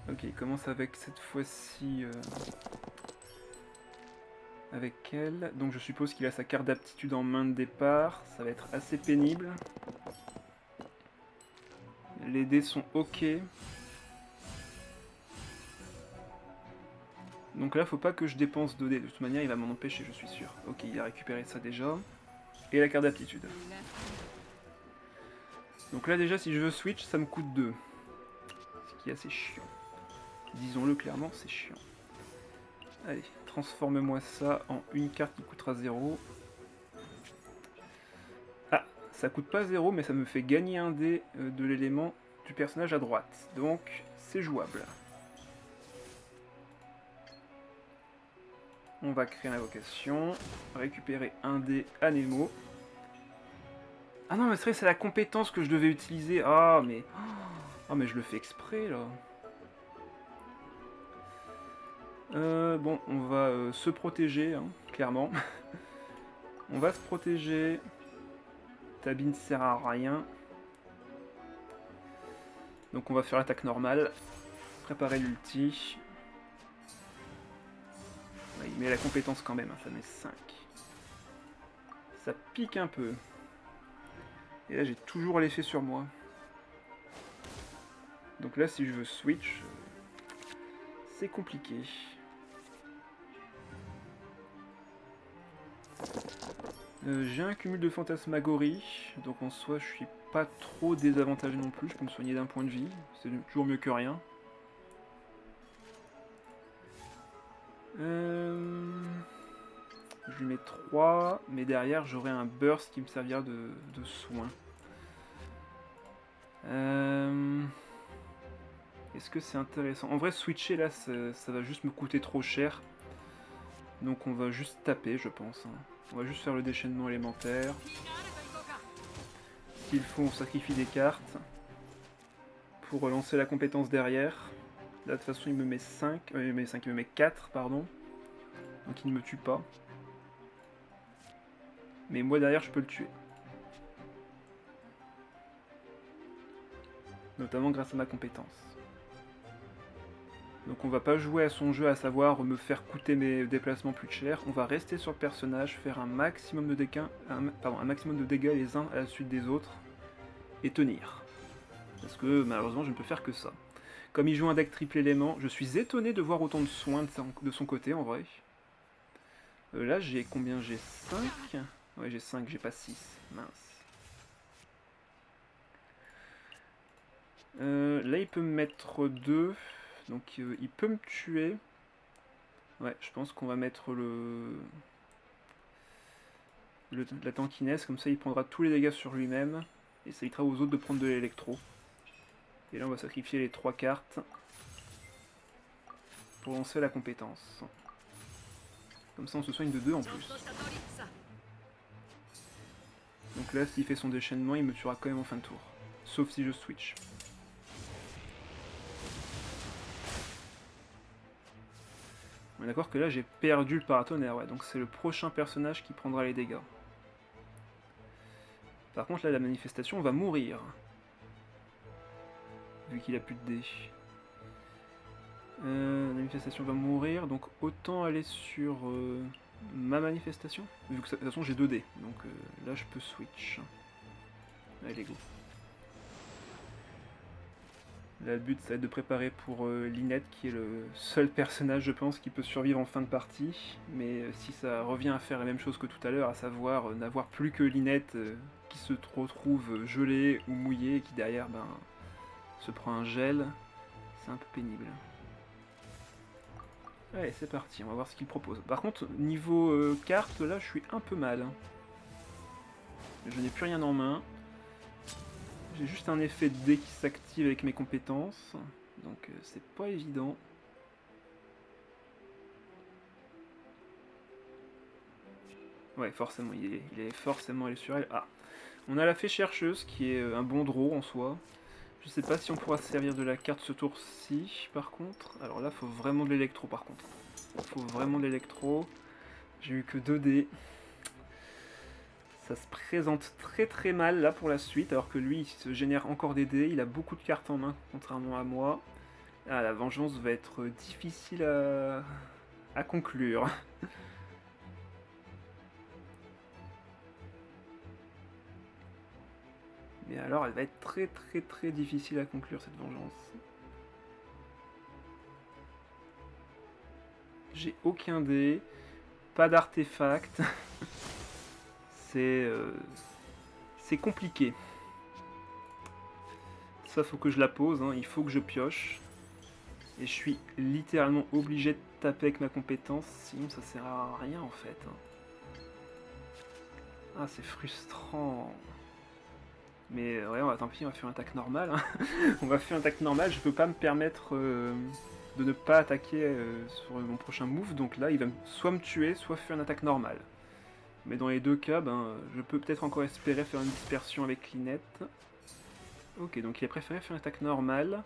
Ok, il commence avec cette fois-ci... avec elle. Donc je suppose qu'il a sa carte d'aptitude en main de départ. Ça va être assez pénible. Les dés sont ok. Donc là, faut pas que je dépense 2 dés. De toute manière, il va m'en empêcher, je suis sûr. Ok, il a récupéré ça déjà. Et la carte d'aptitude. Donc là déjà si je veux switch ça me coûte 2. Ce qui est assez chiant. Disons-le clairement, c'est chiant. Allez, transforme-moi ça en une carte qui coûtera 0. Ah, ça coûte pas 0 mais ça me fait gagner un dé de l'élément du personnage à droite. Donc c'est jouable. On va créer une invocation, récupérer un dé à Nemo. Ah non mais c'est vrai, c'est la compétence que je devais utiliser. Ah mais... Ah mais je le fais exprès là. Bon, on va se protéger, hein, clairement. On va se protéger. Tabi ne sert à rien. Donc on va faire l'attaque normale. Préparer l'ulti. Ouais, il met la compétence quand même, hein, ça met 5. Ça pique un peu. Et là j'ai toujours l'effet sur moi. Donc là si je veux switch, c'est compliqué. J'ai un cumul de fantasmagorie, donc en soi je suis pas trop désavantagé non plus, je peux me soigner d'un point de vie, c'est toujours mieux que rien. Je lui mets 3, mais derrière j'aurai un burst qui me servira de soin. Est-ce que c'est intéressant? En vrai switcher là ça va juste me coûter trop cher. Donc on va juste taper je pense. On va juste faire le déchaînement élémentaire. S'il faut on sacrifie des cartes. Pour relancer la compétence derrière. Là de toute façon il me met 5. Il me met 4 pardon. Donc il ne me tue pas. Mais moi derrière je peux le tuer. Notamment grâce à ma compétence. Donc on va pas jouer à son jeu, à savoir me faire coûter mes déplacements plus cher. On va rester sur le personnage, faire un maximum de dégâts, un maximum de dégâts les uns à la suite des autres. Et tenir. Parce que malheureusement je ne peux faire que ça. Comme il joue un deck triple élément, je suis étonné de voir autant de soins de son côté en vrai. Là j'ai combien? J'ai 5. Ouais j'ai 5, j'ai pas 6. Mince. Là il peut me mettre 2. Donc il peut me tuer. Ouais, je pense qu'on va mettre la tankiness, comme ça il prendra tous les dégâts sur lui-même. Et ça évitera aux autres de prendre de l'électro. Et là on va sacrifier les 3 cartes. Pour lancer la compétence. Comme ça on se soigne de 2 en plus. Donc là s'il fait son déchaînement il me tuera quand même en fin de tour. Sauf si je switch. On est d'accord que là j'ai perdu le paratonnerre, ouais, donc c'est le prochain personnage qui prendra les dégâts. Par contre là la manifestation va mourir. Vu qu'il a plus de dés. La manifestation va mourir, donc autant aller sur ma manifestation. Vu que de toute façon j'ai 2 dés, donc là je peux switch. Allez go. Là, le but, ça va être de préparer pour Lynette, qui est le seul personnage, je pense, qui peut survivre en fin de partie. Mais si ça revient à faire la même chose que tout à l'heure, à savoir n'avoir plus que Lynette qui se retrouve gelée ou mouillée, et qui derrière se prend un gel, c'est un peu pénible. Allez, c'est parti, on va voir ce qu'il propose. Par contre, niveau carte, là, je suis un peu mal. Hein. Je n'ai plus rien en main. J'ai juste un effet de dé qui s'active avec mes compétences, donc c'est pas évident. Ouais, forcément, il est forcément allé sur elle. Ah, on a la fée chercheuse qui est un bon draw en soi. Je sais pas si on pourra se servir de la carte ce tour-ci, par contre. Alors là, faut vraiment de l'électro, par contre. Faut vraiment de l'électro. J'ai eu que 2 dés. Ça se présente très très mal là pour la suite, alors que lui il se génère encore des dés, il a beaucoup de cartes en main, contrairement à moi. Ah, la vengeance va être difficile à conclure. Mais alors elle va être très très très difficile à conclure cette vengeance. J'ai aucun dé, pas d'artefact. C'est compliqué. Ça, faut que je la pose, hein. Il faut que je pioche. Et je suis littéralement obligé de taper avec ma compétence, sinon ça sert à rien en fait. Ah, c'est frustrant. Mais ouais, tant pis, on va faire une attaque normale. Hein. On va faire une attaque normale, je peux pas me permettre de ne pas attaquer sur mon prochain move, donc là il va soit me tuer, soit faire une attaque normale. Mais dans les deux cas, ben, je peux peut-être encore espérer faire une dispersion avec Lynette. Ok, donc il a préféré faire une attaque normale.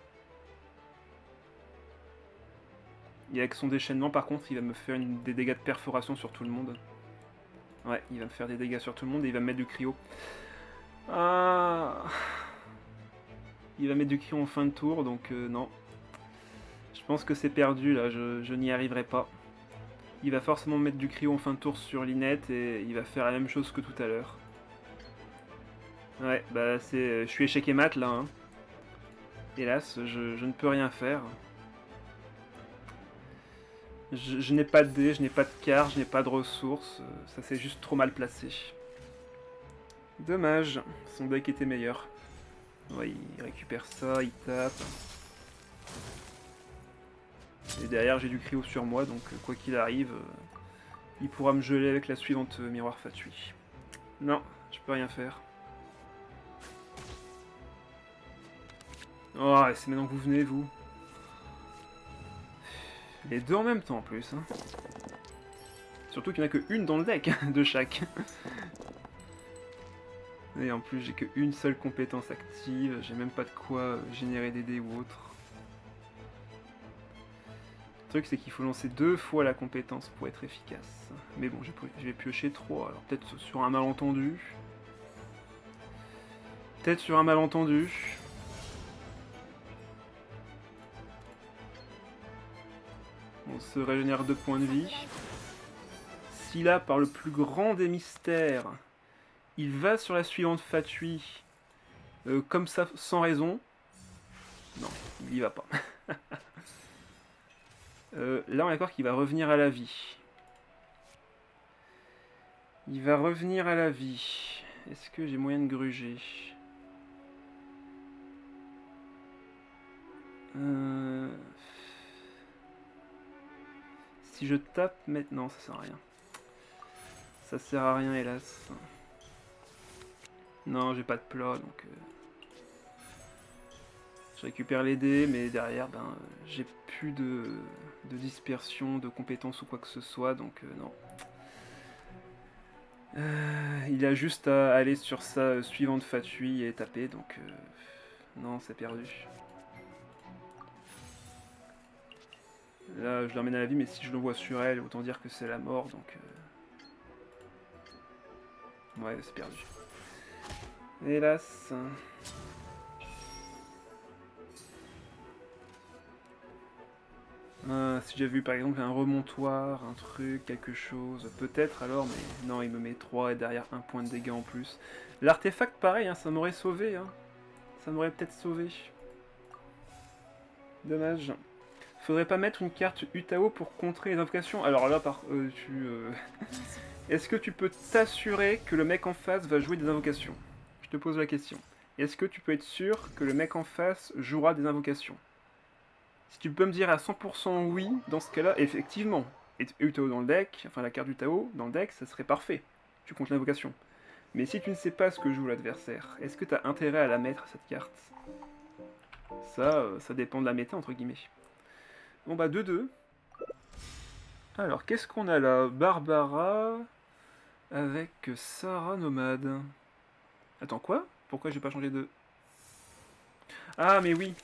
Et avec son déchaînement, par contre, il va me faire des dégâts de perforation sur tout le monde. Ouais, il va me faire des dégâts sur tout le monde et il va me mettre du cryo. Ah, il va mettre du cryo en fin de tour, donc non. Je pense que c'est perdu, là, je n'y arriverai pas. Il va forcément mettre du cryo en fin de tour sur Lynette et il va faire la même chose que tout à l'heure. Ouais, bah c'est... Je suis échec et mat, là. Hein. Hélas, je ne peux rien faire. Je n'ai pas de dés, je n'ai pas de cartes, je n'ai pas de ressources. Ça s'est juste trop mal placé. Dommage, son deck était meilleur. Ouais, il récupère ça, il tape. Et derrière, j'ai du cryo sur moi, donc quoi qu'il arrive, il pourra me geler avec la suivante miroir fatui. Non, je peux rien faire. Oh, c'est maintenant que vous venez, vous. Les deux en même temps, en plus. Hein. Surtout qu'il n'y en a qu'une dans le deck, de chaque. Et en plus, j'ai qu'une seule compétence active, j'ai même pas de quoi générer des dés ou autre. Le truc, c'est qu'il faut lancer 2 fois la compétence pour être efficace. Mais bon, je vais piocher 3, alors peut-être sur un malentendu. Peut-être sur un malentendu. On se régénère 2 points de vie. Si là, par le plus grand des mystères, il va sur la suivante fatui, comme ça, sans raison. Non, il y va pas. Là, on est d'accord qu'il va revenir à la vie. Il va revenir à la vie. Est-ce que j'ai moyen de gruger? Si je tape maintenant, ça sert à rien. Ça sert à rien, hélas. Non, j'ai pas de plat, donc... Je récupère les dés, mais derrière, ben, j'ai plus de dispersion, de compétences ou quoi que ce soit, donc non. Il a juste à aller sur sa suivante fatui et taper, donc non, c'est perdu. Là, je l'emmène à la vie, mais si je le vois sur elle, autant dire que c'est la mort, donc... Ouais, c'est perdu. Hélas. Si j'avais vu par exemple un remontoir, un truc, quelque chose, peut-être alors, mais non, il me met 3 et derrière 1 point de dégâts en plus. L'artefact, pareil, hein, ça m'aurait sauvé. Hein. Ça m'aurait peut-être sauvé. Dommage. Faudrait pas mettre une carte Utao pour contrer les invocations. Alors là, est-ce que tu peux t'assurer que le mec en face va jouer des invocations? Je te pose la question. Est-ce que tu peux être sûr que le mec en face jouera des invocations? Si tu peux me dire à 100% oui, dans ce cas-là, effectivement, et Utao dans le deck, enfin la carte Utao dans le deck, ça serait parfait. Tu comptes l'invocation. Mais si tu ne sais pas ce que joue l'adversaire, est-ce que tu as intérêt à la mettre, cette carte? Ça dépend de la méta, entre guillemets. Bon bah 2-2. Alors, qu'est-ce qu'on a là? Barbara avec Sarah Nomade. Attends, quoi? Pourquoi j'ai pas changé de... Ah, mais oui.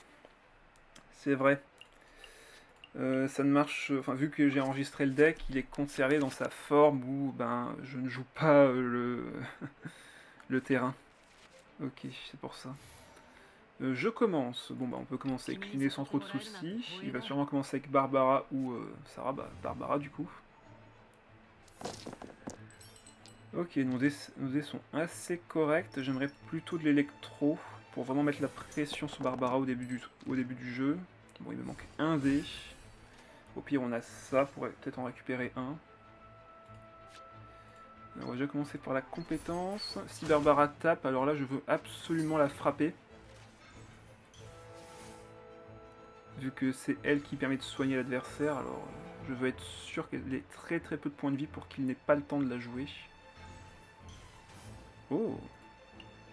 C'est vrai. Ça ne marche... Enfin, vu que j'ai enregistré le deck, il est conservé dans sa forme où ben, je ne joue pas le terrain. Ok, c'est pour ça. Je commence. Bon, bah, on peut commencer avec Liné sans trop de soucis. Il va sûrement commencer avec Barbara ou Sarah. Bah, Barbara, du coup. Ok, nos dés sont assez corrects. J'aimerais plutôt de l'électro pour vraiment mettre la pression sur Barbara au début du jeu. Bon, il me manque un dé. Au pire, on a ça pour peut-être en récupérer un. On va déjà commencer par la compétence. Si Barbara tape, alors là, je veux absolument la frapper. vu que c'est elle qui permet de soigner l'adversaire, alors je veux être sûr qu'elle ait très très peu de points de vie pour qu'il n'ait pas le temps de la jouer. Oh,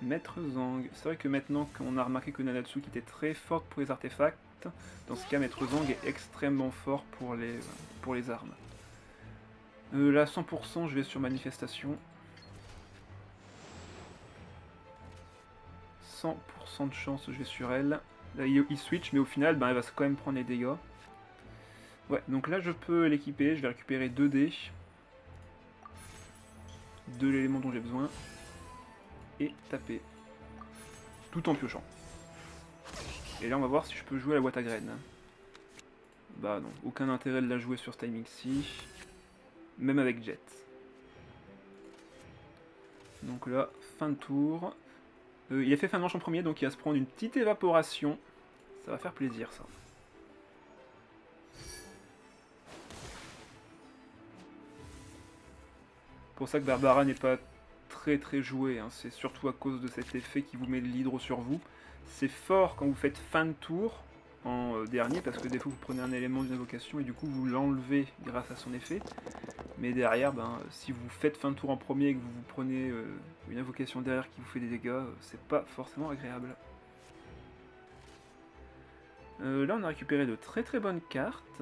Maître Zhang. C'est vrai que maintenant qu'on a remarqué que Nanatsuki était très forte pour les artefacts, dans ce cas Maître Zhang est extrêmement fort pour les armes. Là 100% je vais sur manifestation. 100% de chance je vais sur elle. Là il switch mais au final ben, elle va quand même prendre les dégâts. Ouais donc là je peux l'équiper, je vais récupérer 2 dés. De l'élément dont j'ai besoin. Et taper. Tout en piochant. Et là on va voir si je peux jouer à la boîte à graines. Bah non, aucun intérêt de la jouer sur ce timing-ci. Même avec Jet. Donc là, fin de tour. Il a fait fin de manche en premier, donc il va se prendre une petite évaporation. Ça va faire plaisir ça. Pour ça que Barbara n'est pas très joué, hein. C'est surtout à cause de cet effet qui vous met l'hydro sur vous. C'est fort quand vous faites fin de tour en dernier, parce que des fois vous prenez un élément d'une invocation et du coup vous l'enlevez grâce à son effet. Mais derrière, ben, si vous faites fin de tour en premier et que vous prenez une invocation derrière qui vous fait des dégâts, c'est pas forcément agréable. Là on a récupéré de très bonnes cartes.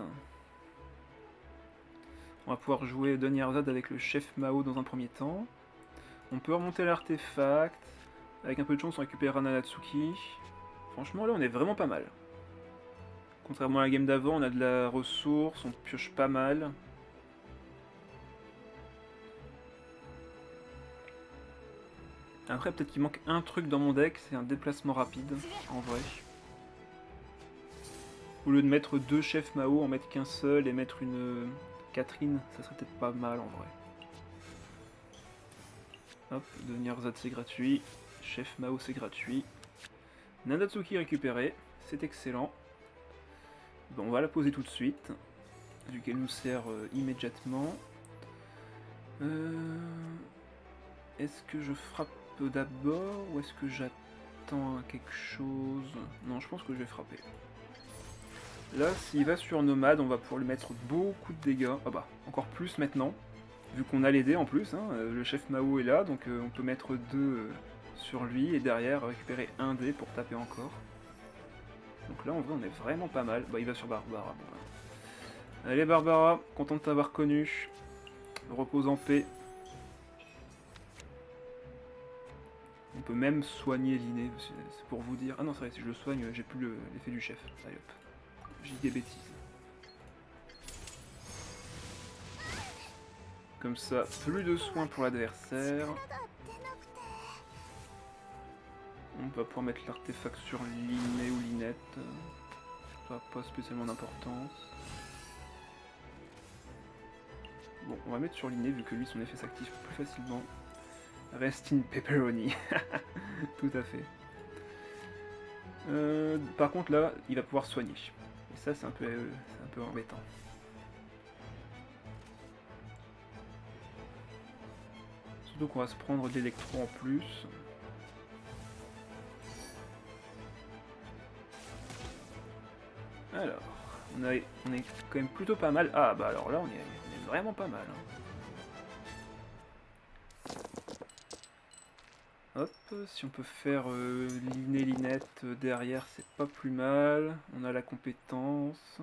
On va pouvoir jouer Donnierzad avec le chef Mao dans un premier temps. On peut remonter l'artefact. Avec un peu de chance on récupère Nanatsuki. Franchement là on est vraiment pas mal. Contrairement à la game d'avant, on a de la ressource, on pioche pas mal. Après peut-être qu'il manque un truc dans mon deck, c'est un déplacement rapide, en vrai. Au lieu de mettre 2 chefs Mao, en mettre qu'un seul et mettre une Catherine, ça serait peut-être pas mal en vrai. Hop, devenir Zad c'est gratuit, chef Mao c'est gratuit. Nanatsuki récupéré, c'est excellent. Bon, on va la poser tout de suite, vu qu'elle nous sert immédiatement. Est-ce que je frappe d'abord ou est-ce que j'attends quelque chose? Non, je pense que je vais frapper. Là, s'il va sur Nomade, on va pouvoir lui mettre beaucoup de dégâts. Ah bah, encore plus maintenant, vu qu'on a les dés en plus. Hein. Le chef Mao est là, donc on peut mettre 2 sur lui et derrière récupérer 1 dé pour taper encore. Donc là, en vrai, on est vraiment pas mal. Bah, il va sur Barbara. Bon, bah. Allez, Barbara, content de t'avoir connu. Repose en paix. On peut même soigner l'inné, c'est pour vous dire. Ah non, c'est vrai, si je le soigne, j'ai plus l'effet du chef. Allez hop. J'ai dit des bêtises. Comme ça, plus de soins pour l'adversaire. On va pouvoir mettre l'artefact sur l'inné ou l'inette. Ça n'a pas spécialement d'importance. Bon, on va mettre sur l'inné vu que lui, son effet s'active plus facilement. Rest in pepperoni. Tout à fait. Par contre, là, il va pouvoir soigner. Et ça, c'est un peu embêtant. Surtout qu'on va se prendre de l'électro en plus. Alors, on est quand même plutôt pas mal. Ah bah alors là, on est vraiment pas mal. Hein. Hop, si on peut faire l'inné linette derrière, c'est pas plus mal. On a la compétence.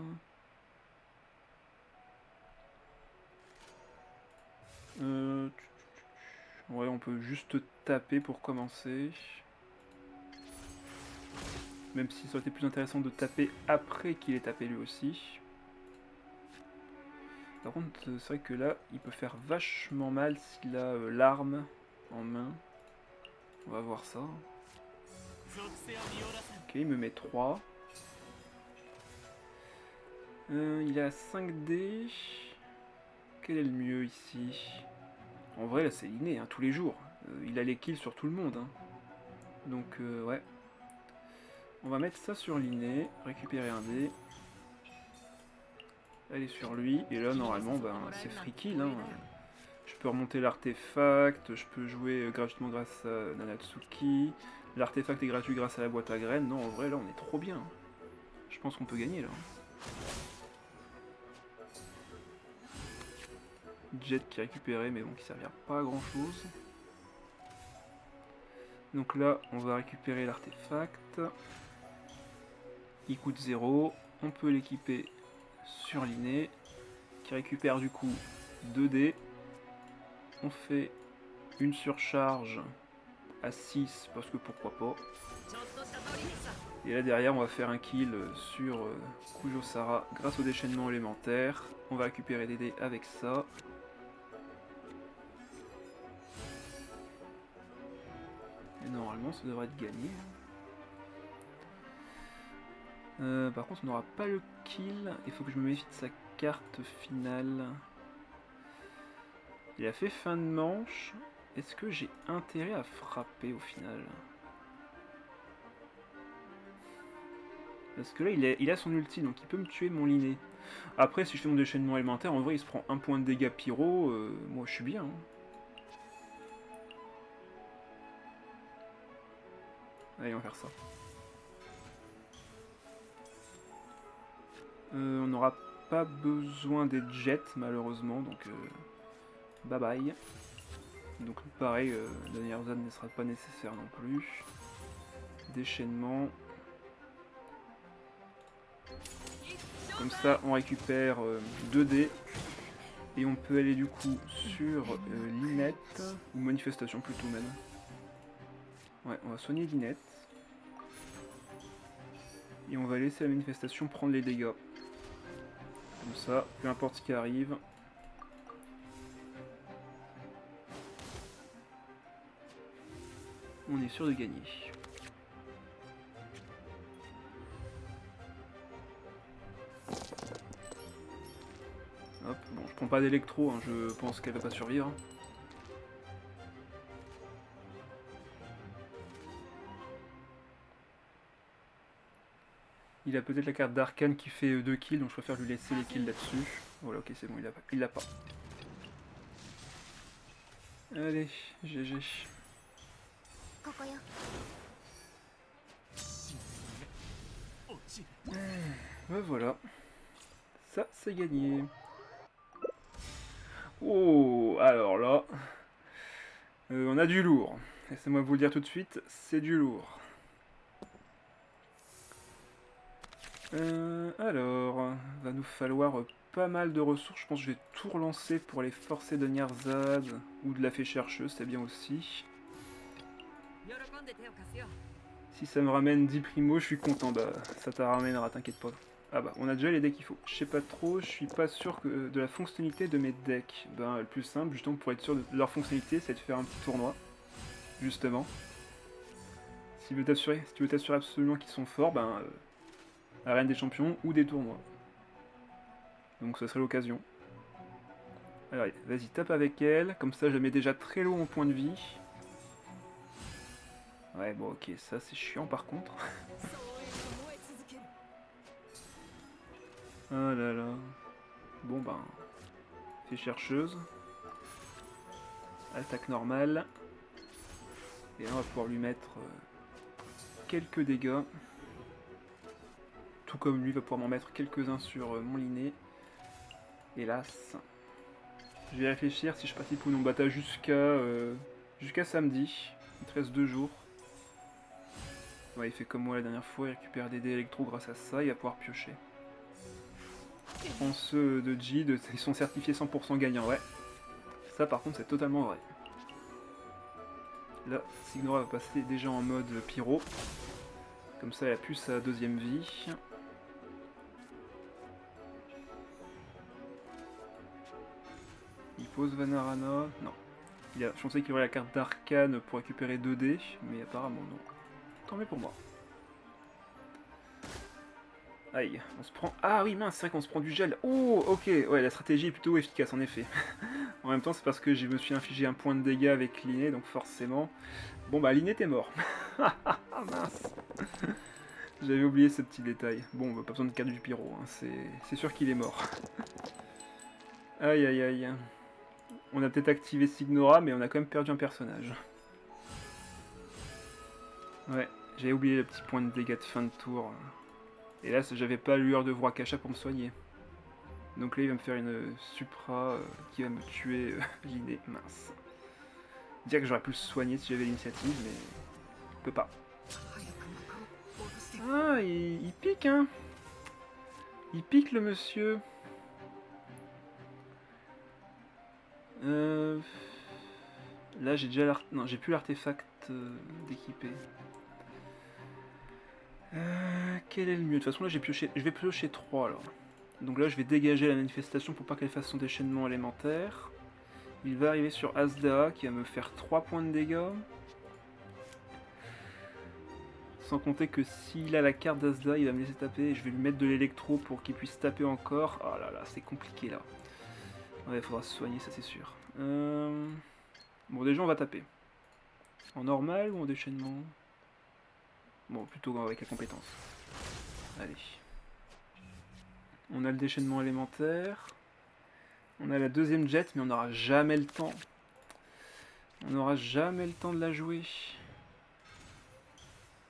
Ouais, on peut juste taper pour commencer. Même si ça aurait été plus intéressant de taper après qu'il ait tapé lui aussi. Par contre, c'est vrai que là, il peut faire vachement mal s'il a l'arme en main. On va voir ça. Ok, il me met 3. Il a 5D. Quel est le mieux ici? En vrai, là, c'est l'inné, hein, tous les jours. Il a les kills sur tout le monde. Hein. Donc, ouais. On va mettre ça sur l'inné, récupérer un dé. Aller sur lui, et là, normalement, ben, c'est free kill. Hein. Je peux remonter l'artefact, je peux jouer gratuitement grâce à Nanatsuki. L'artefact est gratuit grâce à la boîte à graines. Non, en vrai, là, on est trop bien. Je pense qu'on peut gagner là. Jet qui est récupéré, mais bon, qui servira pas à grand chose. Donc là, on va récupérer l'artefact. Il coûte 0. On peut l'équiper sur l'inné, qui récupère du coup 2 dés. On fait une surcharge à 6 parce que pourquoi pas. Et là derrière on va faire un kill sur Kujosara grâce au déchaînement élémentaire. On va récupérer des dés avec ça. Et normalement ça devrait être gagné. Par contre on n'aura pas le kill. Il faut que je me méfie de sa carte finale. Il a fait fin de manche. Est-ce que j'ai intérêt à frapper au final? Parce que là, il a son ulti, donc il peut me tuer mon Linné. Après, si je fais mon déchaînement élémentaire, en vrai, il se prend 1 point de dégâts pyro. Moi, je suis bien. Hein. Allez, on va faire ça. On n'aura pas besoin des jets, malheureusement, donc bye bye. Donc pareil, dernière zone ne sera pas nécessaire non plus. Déchaînement. Comme ça, on récupère 2 dés. Et on peut aller du coup sur Linette, ou manifestation plutôt même. Ouais, on va soigner Linette. Et on va laisser la manifestation prendre les dégâts. Comme ça, peu importe ce qui arrive. On est sûr de gagner. Hop, bon, je prends pas d'électro, hein, je pense qu'elle va pas survivre. Il a peut-être la carte d'Arcane qui fait 2 kills, donc je préfère lui laisser les kills là-dessus. Voilà, ok, c'est bon, il l'a pas. Allez, GG. Ben voilà. Ça, c'est gagné. Oh, alors là... on a du lourd. Laissez-moi vous le dire tout de suite, c'est du lourd. Alors, va nous falloir pas mal de ressources. Je pense que je vais tout relancer pour les forcer de Nyarzad ou de la fée chercheuse, c'est bien aussi. Si ça me ramène 10 primo, je suis content. Bah, ça te ramènera, t'inquiète pas. Ah bah, on a déjà les decks qu'il faut. Je sais pas trop, je suis pas sûr que de la fonctionnalité de mes decks. Ben, le plus simple, justement, pour être sûr de leur fonctionnalité, c'est de faire un petit tournoi. Justement. Si tu veux t'assurer absolument qu'ils sont forts, ben, Arène des champions ou des tournois. Donc ce serait l'occasion. Alors, vas-y, tape avec elle. Comme ça, je la mets déjà très low en point de vie. Ouais, bon, ok, ça c'est chiant par contre. Oh là là. Bon ben, fée chercheuse. Attaque normale. Et là on va pouvoir lui mettre quelques dégâts. Tout comme lui va pouvoir m'en mettre quelques-uns sur mon Linné. Hélas. Je vais réfléchir si je participe ou non. Bah t'as jusqu'à samedi. Il te reste 2 jours. Ouais, il fait comme moi la dernière fois, il récupère des dés électro grâce à ça, il va pouvoir piocher. En ceux de Jid, ils sont certifiés 100% gagnants, ouais. Ça par contre c'est totalement vrai. Là, Signora va passer déjà en mode pyro. Comme ça elle a plus sa deuxième vie. Il pose Vanarana. Non. Je pensais qu'il y aurait la carte d'Arcane pour récupérer 2 dés, mais apparemment non. Tant mieux pour moi. Aïe, on se prend... Ah oui, mince, c'est vrai qu'on se prend du gel. Oh, ok, ouais, la stratégie est plutôt efficace, en effet. En même temps, c'est parce que je me suis infligé un point de dégâts avec Linné, donc forcément... Bon, bah, Linné, t'es mort. Ah, mince. J'avais oublié ce petit détail. Bon, pas besoin de carte du pyro, hein. C'est sûr qu'il est mort. Aïe, aïe, aïe. On a peut-être activé Signora, mais on a quand même perdu un personnage. Ouais, j'avais oublié le petit point de dégâts de fin de tour. Et là, j'avais pas lueur de Wakasha pour me soigner. Donc là, il va me faire une Supra qui va me tuer l'idée. Mince. Dire que j'aurais pu le soigner si j'avais l'initiative, mais je peux pas. Ah, il pique, hein. Il pique le monsieur. Là, j'ai déjà non, j'ai plus l'artefact d'équiper. Quel est le mieux? De toute façon, là, j'ai pioché. Je vais piocher 3 alors. Donc là, je vais dégager la manifestation pour pas qu'elle fasse son déchaînement élémentaire. Il va arriver sur Asda qui va me faire 3 points de dégâts. Sans compter que s'il a la carte d'Asda, il va me laisser taper et je vais lui mettre de l'électro pour qu'il puisse taper encore. Oh là là, c'est compliqué là. Ouais, il faudra se soigner, ça c'est sûr. Bon, déjà on va taper. En normal ou en déchaînement? Bon, plutôt avec la compétence. Allez. On a le déchaînement élémentaire. On a la deuxième jet, mais on n'aura jamais le temps. On n'aura jamais le temps de la jouer.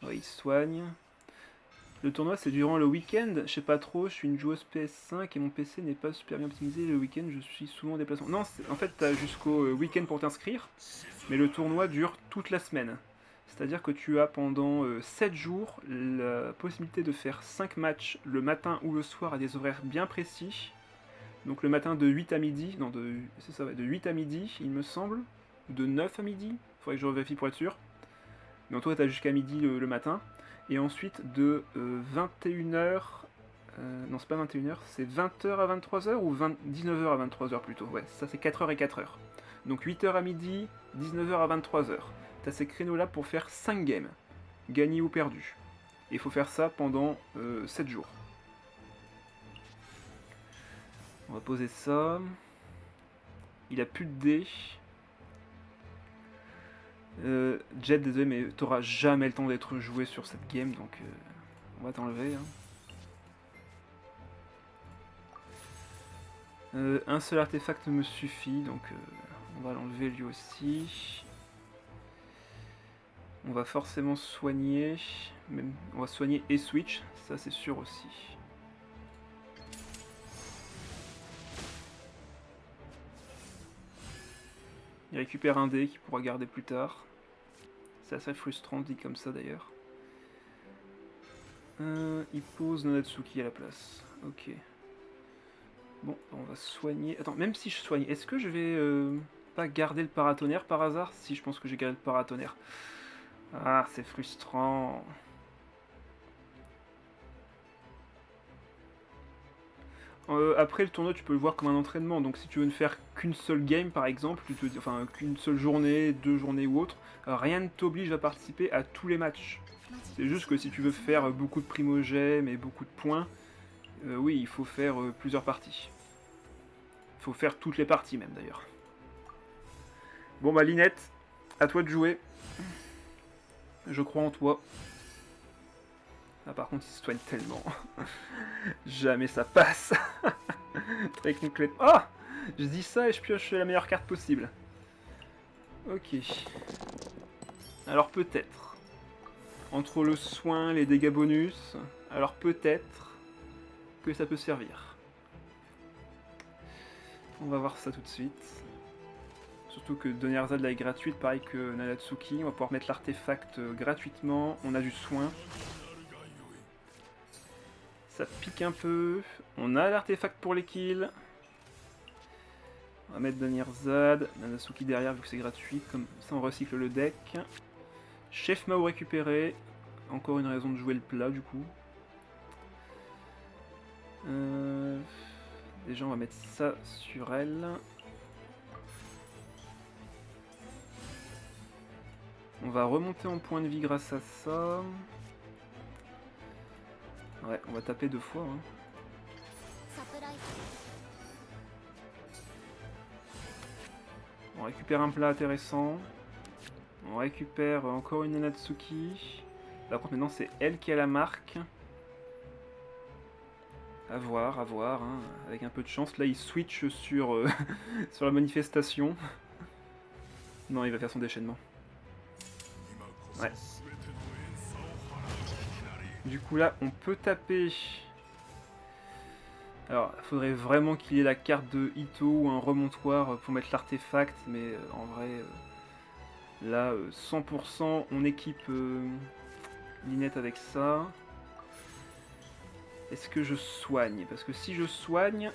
Ouais, il soigne. Le tournoi c'est durant le week-end, je sais pas trop, je suis une joueuse PS5 et mon PC n'est pas super bien optimisé, le week-end je suis souvent en déplacement. Non, en fait t'as jusqu'au week-end pour t'inscrire, mais le tournoi dure toute la semaine. C'est-à-dire que tu as pendant 7 jours la possibilité de faire 5 matchs le matin ou le soir à des horaires bien précis. Donc le matin de 8 à midi, non c'est ça, ouais, de 8 à midi il me semble, de 9 à midi, faudrait que je revérifie pour être sûr. Mais en tout cas t'as jusqu'à midi le matin. Et ensuite de 21h, non c'est pas 21h, c'est 20h à 23h ou 19h à 23h plutôt, ouais, ça c'est 4h et 4h. Donc 8h à midi, 19h à 23h. T'as ces créneaux là pour faire 5 games, gagné ou perdu. Et il faut faire ça pendant 7 jours. On va poser ça. Il a plus de dés. Jet, désolé, mais t'auras jamais le temps d'être joué sur cette game, donc on va t'enlever. Hein. Un seul artefact me suffit, donc on va l'enlever lui aussi. On va forcément soigner, même, on va soigner et switch, ça c'est sûr aussi. Il récupère un dé qu'il pourra garder plus tard. C'est assez frustrant dit comme ça d'ailleurs. Il pose Nanatsuki à la place. Ok. Bon, on va soigner. Attends, même si je soigne, est-ce que je vais pas garder le paratonnerre par hasard? Si, je pense que j'ai gardé le paratonnerre. Ah, c'est frustrant. Après le tournoi, tu peux le voir comme un entraînement. Donc si tu veux ne faire qu'une seule game, par exemple, enfin qu'une seule journée, 2 journées ou autre, rien ne t'oblige à participer à tous les matchs. C'est juste que si tu veux faire beaucoup de primogèmes et beaucoup de points, oui, il faut faire plusieurs parties. Il faut faire toutes les parties même d'ailleurs. Bon bah Linette, à toi de jouer. Je crois en toi. Ah, par contre, il se soigne tellement. Jamais ça passe. Très concret. Oh, je dis ça et je pioche la meilleure carte possible. Ok. Alors peut-être. Entre le soin, les dégâts bonus, alors peut-être que ça peut servir. On va voir ça tout de suite. Surtout que Donnerzad là est gratuite, pareil que Nanatsuki. On va pouvoir mettre l'artefact gratuitement. On a du soin. Ça pique un peu. On a l'artefact pour les kills. On va mettre Donnerzad. Nanatsuki derrière vu que c'est gratuit. Comme ça on recycle le deck. Chef Mao récupéré. Encore une raison de jouer le plat du coup. Déjà on va mettre ça sur elle. On va remonter en point de vie grâce à ça. Ouais, on va taper 2 fois. Hein. On récupère un plat intéressant. On récupère encore une Nanatsuki. Par contre maintenant c'est elle qui a la marque. À voir, hein. Avec un peu de chance. Là il switch sur, sur la manifestation. Non, il va faire son déchaînement. Ouais. Du coup là, on peut taper... Alors, il faudrait vraiment qu'il ait la carte de Ito ou un remontoir pour mettre l'artefact, mais en vrai, là, 100%, on équipe Linette avec ça. Est-ce que je soigne? Parce que si je soigne,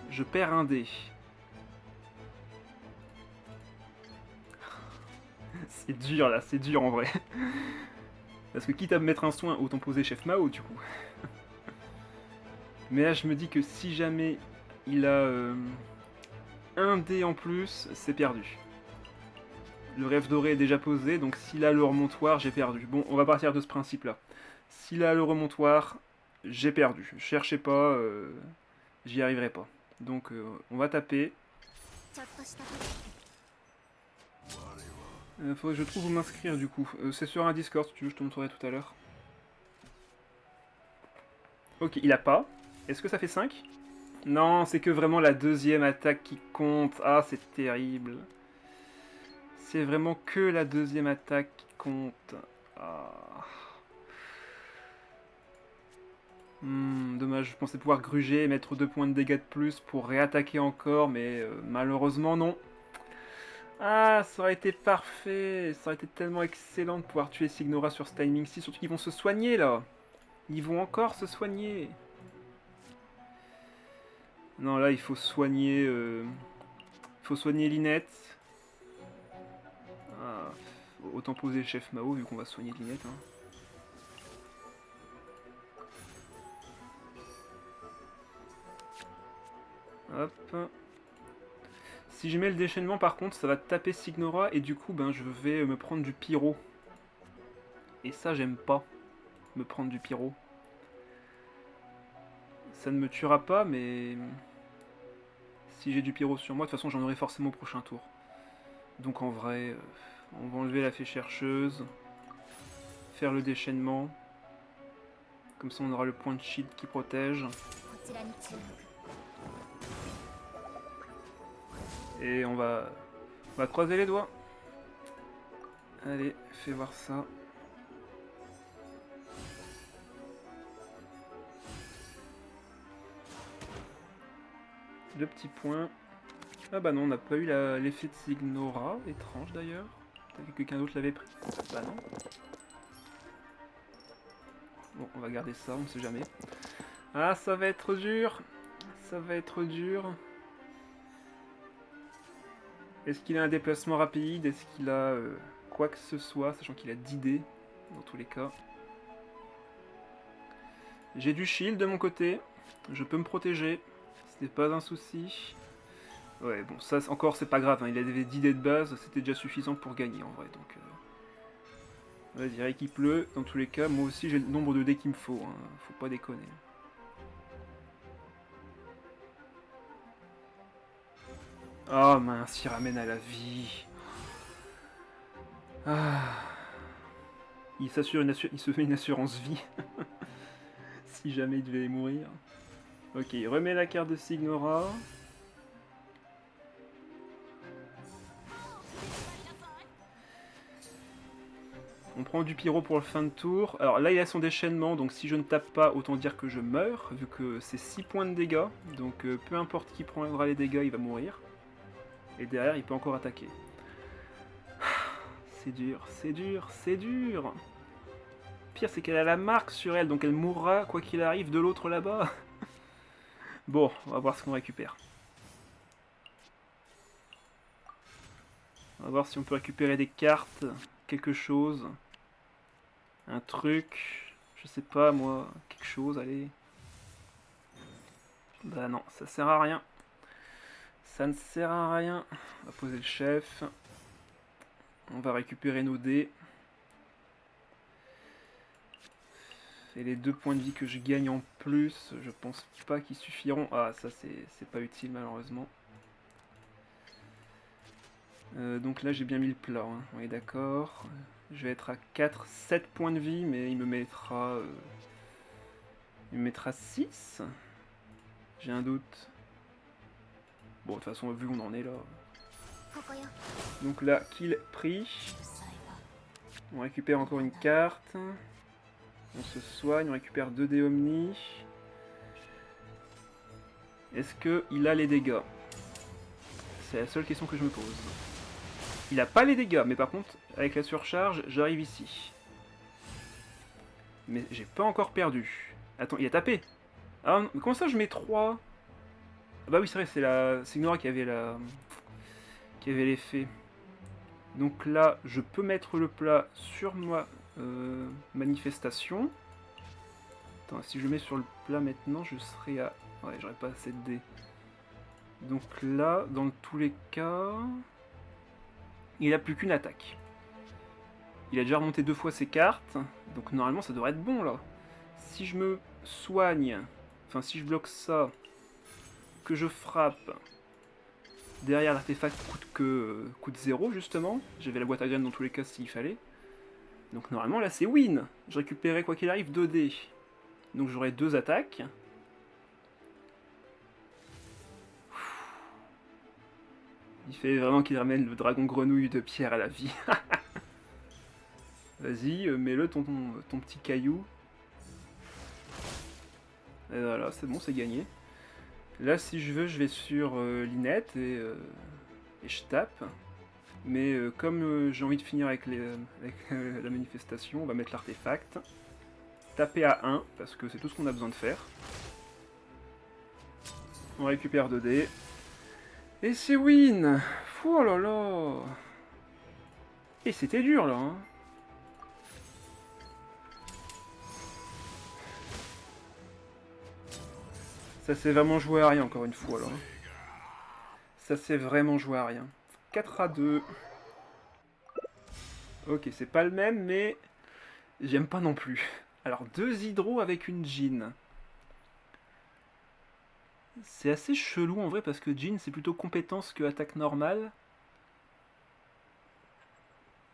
je perds un dé. C'est dur là, c'est dur en vrai. Parce que quitte à me mettre un soin, autant poser Chef Mao du coup. Mais là je me dis que si jamais il a un dé en plus, c'est perdu. Le rêve doré est déjà posé, donc s'il a le remontoir, j'ai perdu. Bon, on va partir de ce principe là. S'il a le remontoir, j'ai perdu. Cherchez pas, j'y arriverai pas. Donc on va taper. Faudrait que je trouve où m'inscrire du coup. C'est sur un Discord si tu veux, je te montrerai tout à l'heure. Ok, il a pas. Est-ce que ça fait 5? Non, c'est que vraiment la deuxième attaque qui compte. Ah, c'est terrible. C'est vraiment que la deuxième attaque qui compte. Ah. Dommage, je pensais pouvoir gruger et mettre 2 points de dégâts de plus pour réattaquer encore, mais malheureusement non. Ah, ça aurait été parfait. Ça aurait été tellement excellent de pouvoir tuer Signora sur ce timing-ci. Surtout qu'ils vont se soigner là. Ils vont encore se soigner. Non, là, il faut soigner... Il faut soigner Linette. Ah, autant poser le chef Mao, vu qu'on va soigner Linette. Hein. Hop. Si je mets le déchaînement, par contre, ça va taper Signora, et du coup, ben, je vais me prendre du pyro. Et ça, j'aime pas, me prendre du pyro. Ça ne me tuera pas, mais... Si j'ai du pyro sur moi, de toute façon, j'en aurai forcément au prochain tour. Donc en vrai, on va enlever la fée chercheuse. Faire le déchaînement. Comme ça, on aura le point de shield qui protège. Et on va croiser les doigts. Allez, fais voir ça. Deux petits points. Ah bah non, on n'a pas eu l'effet de Signora. Étrange d'ailleurs. Peut-être que quelqu'un d'autre l'avait pris. Bah non. Bon, on va garder ça, on ne sait jamais. Ah, ça va être dur. Ça va être dur. Est-ce qu'il a un déplacement rapide? Est-ce qu'il a quoi que ce soit? Sachant qu'il a 10 dés, dans tous les cas. J'ai du shield de mon côté. Je peux me protéger. Ce n'est pas un souci. Ouais, bon, ça encore, c'est pas grave. Hein. Il avait 10 dés de base. C'était déjà suffisant pour gagner, en vrai. Donc, vas-y, rééquipe-le. Dans tous les cas, moi aussi, j'ai le nombre de dés qu'il me faut. Hein. Faut pas déconner. Oh mince, il ramène à la vie. Ah. Il se fait une assurance vie. Si jamais il devait mourir. Ok, il remet la carte de Signora. On prend du pyro pour le fin de tour. Alors là, il a son déchaînement, donc si je ne tape pas, autant dire que je meurs, vu que c'est 6 points de dégâts. Donc peu importe qui prendra les dégâts, il va mourir. Et derrière, il peut encore attaquer. C'est dur, c'est dur, c'est dur. Pire, c'est qu'elle a la marque sur elle, donc elle mourra, quoi qu'il arrive, de l'autre là-bas. Bon, on va voir ce qu'on récupère. On va voir si on peut récupérer des cartes, quelque chose. Un truc, je sais pas moi, quelque chose, allez. Bah non, ça sert à rien. Ça ne sert à rien. On va poser le chef. On va récupérer nos dés. Et les 2 points de vie que je gagne en plus, je pense pas qu'ils suffiront. Ah, ça c'est pas utile malheureusement. Donc là j'ai bien mis le plat, hein. On est d'accord. Je vais être à 7 points de vie, mais il me mettra... il me mettra 6. J'ai un doute. Bon, de toute façon, vu où on en est là. Donc là, kill pris. On récupère encore une carte. On se soigne, on récupère 2 dés Omni. Est-ce qu'il a les dégâts? C'est la seule question que je me pose. Il a pas les dégâts, mais par contre, avec la surcharge, j'arrive ici. Mais j'ai pas encore perdu. Attends, il a tapé. Ah, mais comment ça je mets 3? Ah bah oui, c'est vrai, c'est Ignora qui avait l'effet. Donc là, je peux mettre le plat sur ma manifestation. Attends, si je mets sur le plat maintenant, je serai à... Ouais, j'aurais pas assez de dés. Donc là, dans tous les cas... Il a plus qu'une attaque. Il a déjà remonté 2 fois ses cartes, donc normalement ça devrait être bon là. Si je me soigne, enfin si je bloque ça, que je frappe, derrière l'artefact coûte 0 justement. J'avais la boîte à graines dans tous les cas s'il fallait. Donc normalement là c'est win. Je récupérais quoi qu'il arrive 2 dés. Donc j'aurai 2 attaques. Il fait vraiment qu'il ramène le dragon grenouille de pierre à la vie. Vas-y, mets-le ton petit caillou. Et voilà, c'est bon, c'est gagné. Là, si je veux, je vais sur Linette et je tape. Mais comme j'ai envie de finir avec la manifestation, on va mettre l'artefact. Taper à 1, parce que c'est tout ce qu'on a besoin de faire. On récupère 2 dés. Et c'est win! Oh là là! Et c'était dur là, hein. Ça s'est vraiment joué à rien encore une fois là. Ça s'est vraiment joué à rien. 4 à 2. Ok, c'est pas le même, mais j'aime pas non plus. Alors, 2 hydros avec une Jean. C'est assez chelou en vrai parce que Jean c'est plutôt compétence que attaque normale.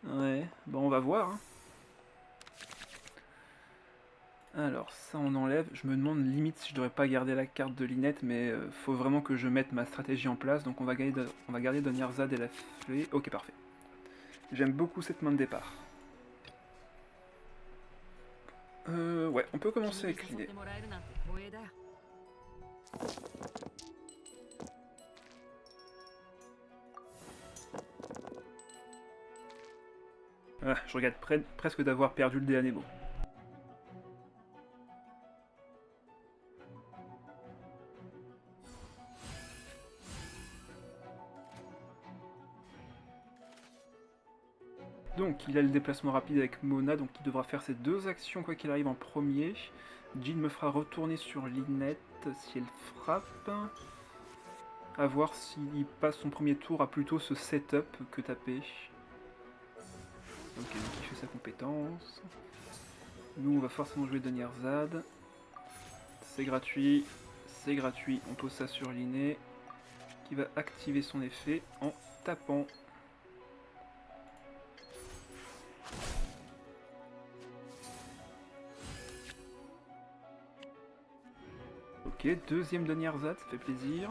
Ouais, bon on va voir. Hein. Alors ça on enlève. Je me demande limite si je devrais pas garder la carte de Linette, mais faut vraiment que je mette ma stratégie en place. Donc on va garder Donnierzad et la fée. Ok parfait. J'aime beaucoup cette main de départ. Ouais, on peut commencer avec l'idée. Ah, je regrette presque d'avoir perdu le dé à Nebo. Donc il a le déplacement rapide avec Mona, donc il devra faire ses 2 actions quoi qu'il arrive en premier. Jean me fera retourner sur Linette si elle frappe. A voir s'il passe son premier tour à plutôt ce setup que taper. Ok, donc il fait sa compétence. Nous on va forcément jouer Donnierzad. C'est gratuit, on pose ça sur Linné, qui va activer son effet en tapant. Ok, deuxième Donnierzad, ça fait plaisir.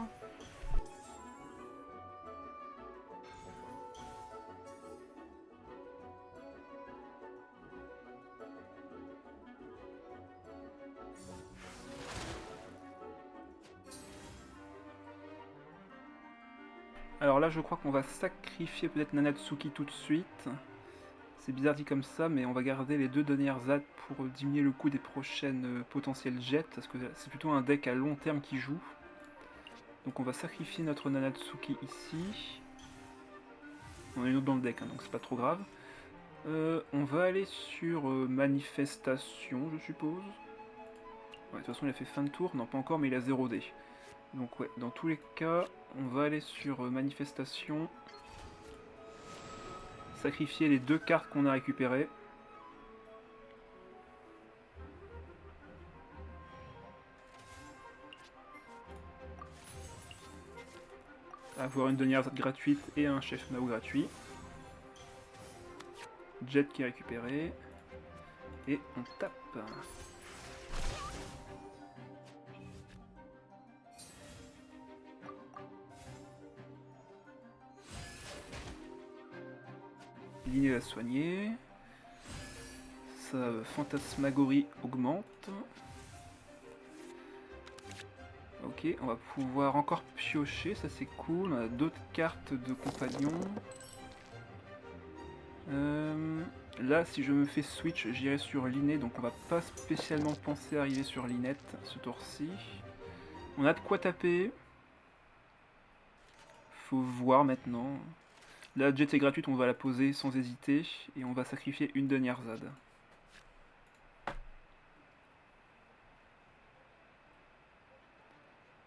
Alors là, je crois qu'on va sacrifier peut-être Nanatsuki tout de suite. C'est bizarre dit comme ça, mais on va garder les 2 Donnierzad pour diminuer le coût des prochaines potentielles jets, parce que c'est plutôt un deck à long terme qui joue. Donc on va sacrifier notre Nanatsuki ici. On a une autre dans le deck, hein, donc c'est pas trop grave. On va aller sur Manifestation, je suppose. Ouais, de toute façon, il a fait fin de tour. Non, pas encore, mais il a 0 dé. Donc ouais, dans tous les cas, on va aller sur Manifestation. Sacrifier les 2 cartes qu'on a récupérées. Avoir une Donnierzad gratuite et un Chef Mao gratuit. Jet qui est récupéré. Et on tape. Linné va soigner. sa fantasmagorie augmente. Ok, on va pouvoir encore piocher, ça c'est cool. On a d'autres cartes de compagnons. Là, si je me fais switch, j'irai sur Linnet, donc on va pas spécialement penser à arriver sur Linette ce tour-ci. On a de quoi taper. Faut voir maintenant. La jet est gratuite, on va la poser sans hésiter, et on va sacrifier une dernière ZAD.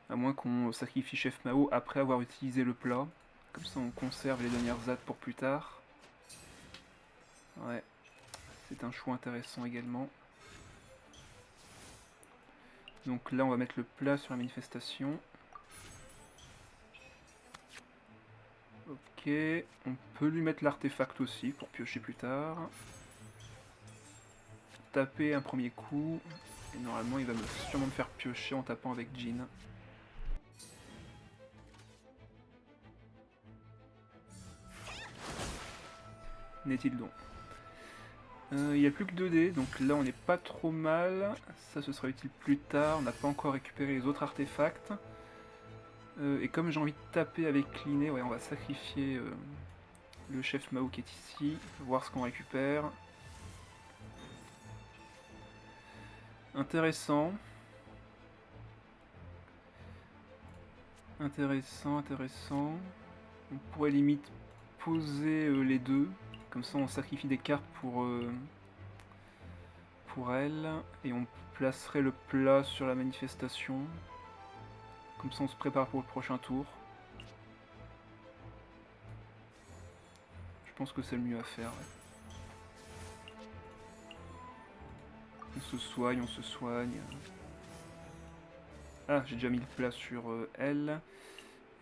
À moins qu'on sacrifie Chef Mao après avoir utilisé le plat. Comme ça on conserve les dernières ZAD pour plus tard. Ouais, c'est un choix intéressant également. Donc là on va mettre le plat sur la manifestation. Ok, on peut lui mettre l'artefact aussi pour piocher plus tard. Taper un premier coup, et normalement il va sûrement me faire piocher en tapant avec Jean. N'est-il donc? Il n'y a plus que 2 dés, donc là on n'est pas trop mal. Ça ce sera utile plus tard, on n'a pas encore récupéré les autres artefacts. Et comme j'ai envie de taper avec Linnet, ouais, on va sacrifier le chef Mao qui est ici, voir ce qu'on récupère. Intéressant. Intéressant. On pourrait limite poser les deux. Comme ça on sacrifie des cartes pour elle. Et on placerait le plat sur la manifestation. Comme ça on se prépare pour le prochain tour. Je pense que c'est le mieux à faire. Ouais. On se soigne. Ah, j'ai déjà mis le plat sur elle.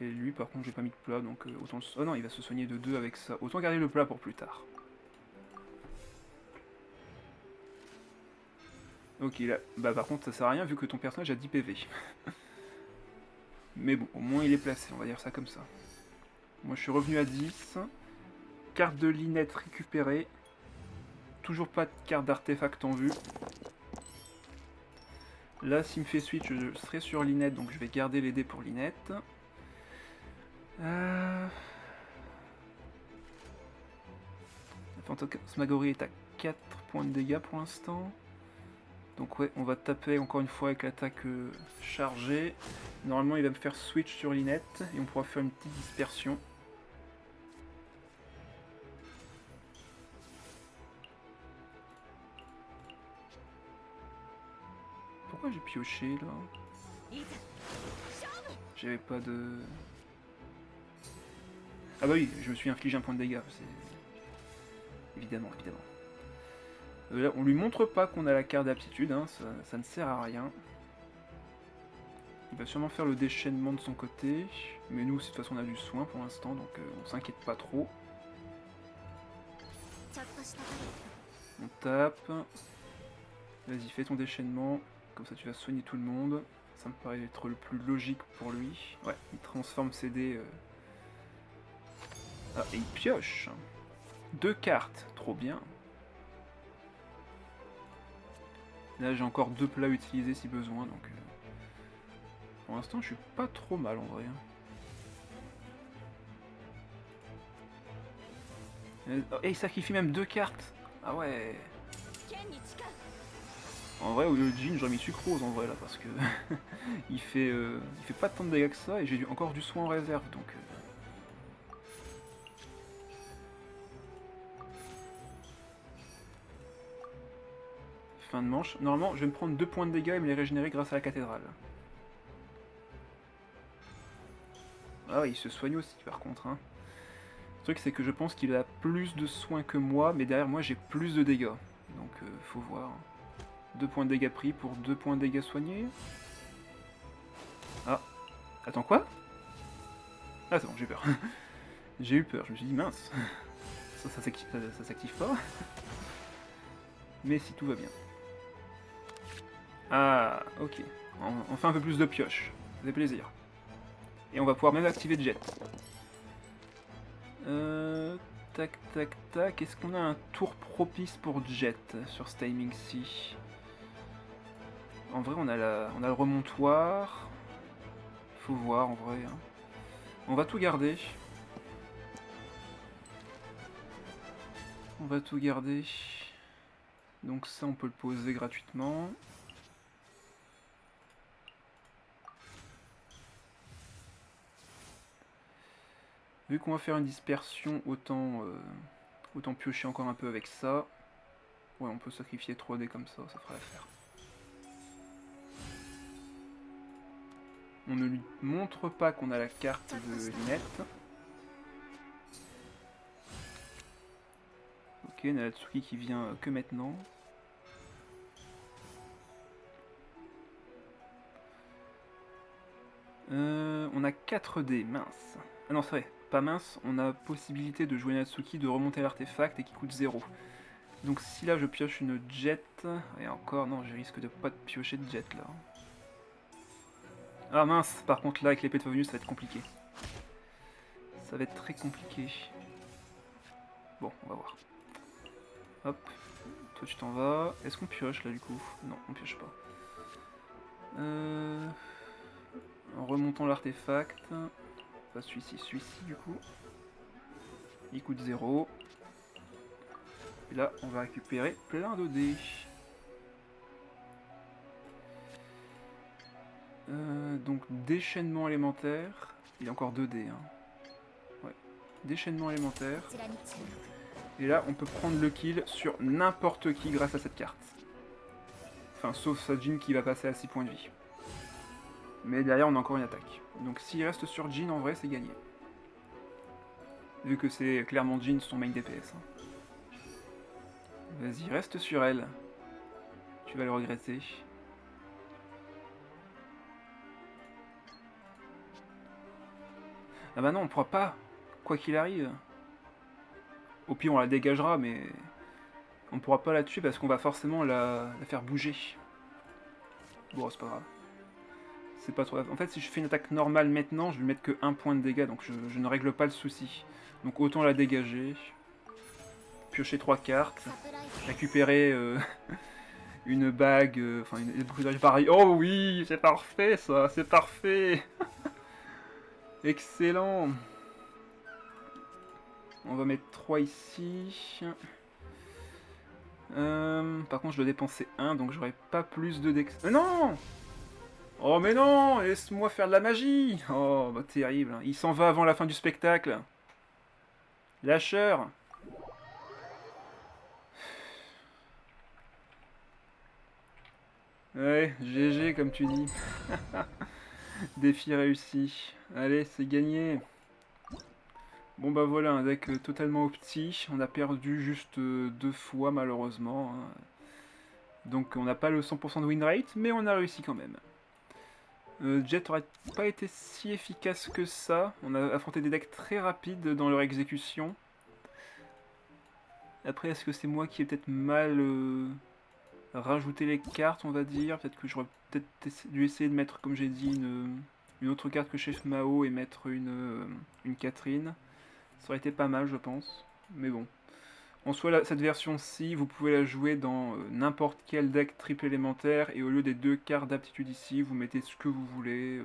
Et lui par contre j'ai pas mis de plat, donc autant... Oh non, il va se soigner de 2 avec ça. Autant garder le plat pour plus tard. Ok, là, bah par contre ça sert à rien vu que ton personnage a 10 PV. Mais bon, au moins il est placé, on va dire ça comme ça. Moi je suis revenu à 10. Carte de Linette récupérée. Toujours pas de carte d'artefact en vue. Là, s'il me fait switch, je serai sur Linette, donc je vais garder les dés pour Linette. La fantasmagorie est à 4 points de dégâts pour l'instant. Donc ouais, on va taper encore une fois avec l'attaque chargée. Normalement, il va me faire switch sur Linette et on pourra faire une petite dispersion. Pourquoi j'ai pioché là? J'avais pas de... Ah bah oui, je me suis infligé un point de dégâts. Évidemment. Là, on lui montre pas qu'on a la carte d'aptitude, hein, ça ne sert à rien. Il va sûrement faire le déchaînement de son côté, mais nous, de toute façon, on a du soin pour l'instant, donc on s'inquiète pas trop. On tape. Vas-y, fais ton déchaînement, comme ça tu vas soigner tout le monde. Ça me paraît être le plus logique pour lui. Ouais, il transforme ses dés. Ah, et il pioche. 2 cartes, trop bien. Là j'ai encore 2 plats utilisés si besoin, donc pour l'instant je suis pas trop mal en vrai. Et il sacrifie même 2 cartes. Ah ouais. En vrai, au lieu de Jean, j'aurais mis sucrose en vrai là, parce que il fait pas tant de dégâts que ça, et j'ai encore du soin en réserve, donc... Fin de manche. Normalement, je vais me prendre 2 points de dégâts et me les régénérer grâce à la cathédrale. Ah ouais, il se soigne aussi par contre. Hein. Le truc c'est que je pense qu'il a plus de soins que moi, mais derrière moi j'ai plus de dégâts. Donc faut voir. 2 points de dégâts pris pour 2 points de dégâts soignés. Ah. Attends quoi? Ah c'est bon, j'ai eu peur. J'ai eu peur, je me suis dit mince. Ça s'active pas. Mais si tout va bien. Ah, ok. On fait un peu plus de pioche. Ça fait plaisir. Et on va pouvoir même activer Jet. Tac, tac, tac. Est-ce qu'on a un tour propice pour Jet sur ce timing-ci? En vrai, on a le remontoir. Faut voir, en vrai. Hein. On va tout garder. On va tout garder. Donc ça, on peut le poser gratuitement. Vu qu'on va faire une dispersion, autant piocher encore un peu avec ça. Ouais, on peut sacrifier 3D comme ça fera l'affaire. On ne lui montre pas qu'on a la carte de Lynette. Ok, Naratsuki qui vient que maintenant. On a 4D, mince. Ah non, c'est vrai, pas mince, on a possibilité de jouer Natsuki, de remonter l'artefact et qui coûte 0. Donc si là je pioche une jet, et encore, non, je risque de pas piocher de jet là. Ah mince, par contre là avec l'épée de Favonius ça va être compliqué. Ça va être très compliqué. Bon, on va voir. Hop, toi tu t'en vas. Est-ce qu'on pioche là du coup? Non, on pioche pas. En remontant l'artefact, pas celui-ci du coup. Il coûte 0. Et là, on va récupérer plein de dés. Donc, déchaînement élémentaire. Il y a encore 2 dés. Hein. Ouais. Déchaînement élémentaire. Et là, on peut prendre le kill sur n'importe qui grâce à cette carte. Enfin, sauf Sajin qui va passer à 6 points de vie. Mais derrière, on a encore une attaque. Donc, s'il reste sur Jin, en vrai, c'est gagné. Vu que c'est clairement Jin son main DPS. Hein. Vas-y, reste sur elle. Tu vas le regretter. Ah bah non, on pourra pas. Quoi qu'il arrive. Au pire, on la dégagera, mais... on pourra pas la tuer parce qu'on va forcément la faire bouger. Bon, c'est pas grave. C'est pas trop grave. En fait, si je fais une attaque normale maintenant, je vais mettre que 1 point de dégâts, donc je ne règle pas le souci. Donc autant la dégager. Piocher 3 cartes. Récupérer... une bague, enfin une brûlage pareil. Oh oui, c'est parfait ça, c'est parfait. Excellent. On va mettre 3 ici. Par contre, je dois dépenser 1, donc j'aurai pas plus de dex. Non. Oh mais non, laisse-moi faire de la magie. Oh, bah terrible. Il s'en va avant la fin du spectacle. Lâcheur. Ouais, GG comme tu dis. Défi réussi. Allez, c'est gagné. Bon bah voilà, un deck totalement opti. On a perdu juste 2 fois malheureusement. Hein. Donc on n'a pas le 100% de win rate, mais on a réussi quand même. Jet aurait pas été si efficace que ça. On a affronté des decks très rapides dans leur exécution. Après, est-ce que c'est moi qui ai peut-être mal rajouté les cartes, on va dire? Peut-être que j'aurais peut-être dû essayer de mettre, comme j'ai dit, une autre carte que Chef Mao et mettre une Catherine. Ça aurait été pas mal, je pense. Mais bon. En soi, cette version-ci, vous pouvez la jouer dans n'importe quel deck triple élémentaire. Et au lieu des 2 cartes d'aptitude ici, vous mettez ce que vous voulez.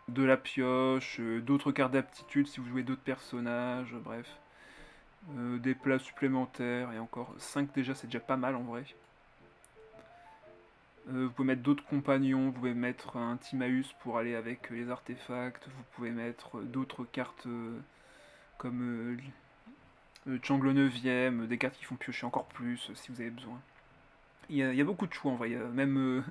De la pioche, d'autres cartes d'aptitude si vous jouez d'autres personnages, bref. Des plats supplémentaires. Et encore 5 déjà, c'est déjà pas mal en vrai. Vous pouvez mettre d'autres compagnons, vous pouvez mettre un Timaeus pour aller avec les artefacts. Vous pouvez mettre d'autres cartes comme... Chang le 9ème, des cartes qui font piocher encore plus si vous avez besoin. Il y a beaucoup de choix en vrai, même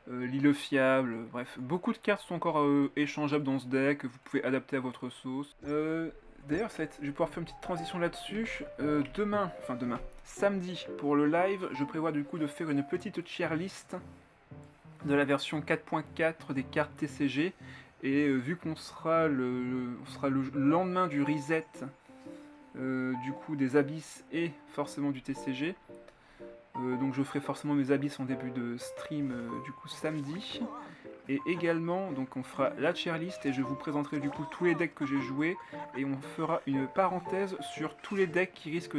l'île fiable, bref. Beaucoup de cartes sont encore échangeables dans ce deck, vous pouvez adapter à votre sauce. D'ailleurs, je vais pouvoir faire une petite transition là-dessus. Demain, samedi, pour le live, je prévois du coup de faire une petite tier list de la version 4.4 des cartes TCG. Et vu qu'on sera le lendemain du reset, du coup des abysses et forcément du TCG, Donc je ferai forcément mes abysses en début de stream du coup samedi. Et également, donc on fera la tier list et je vous présenterai du coup tous les decks que j'ai joués et on fera une parenthèse sur tous les decks qui risquent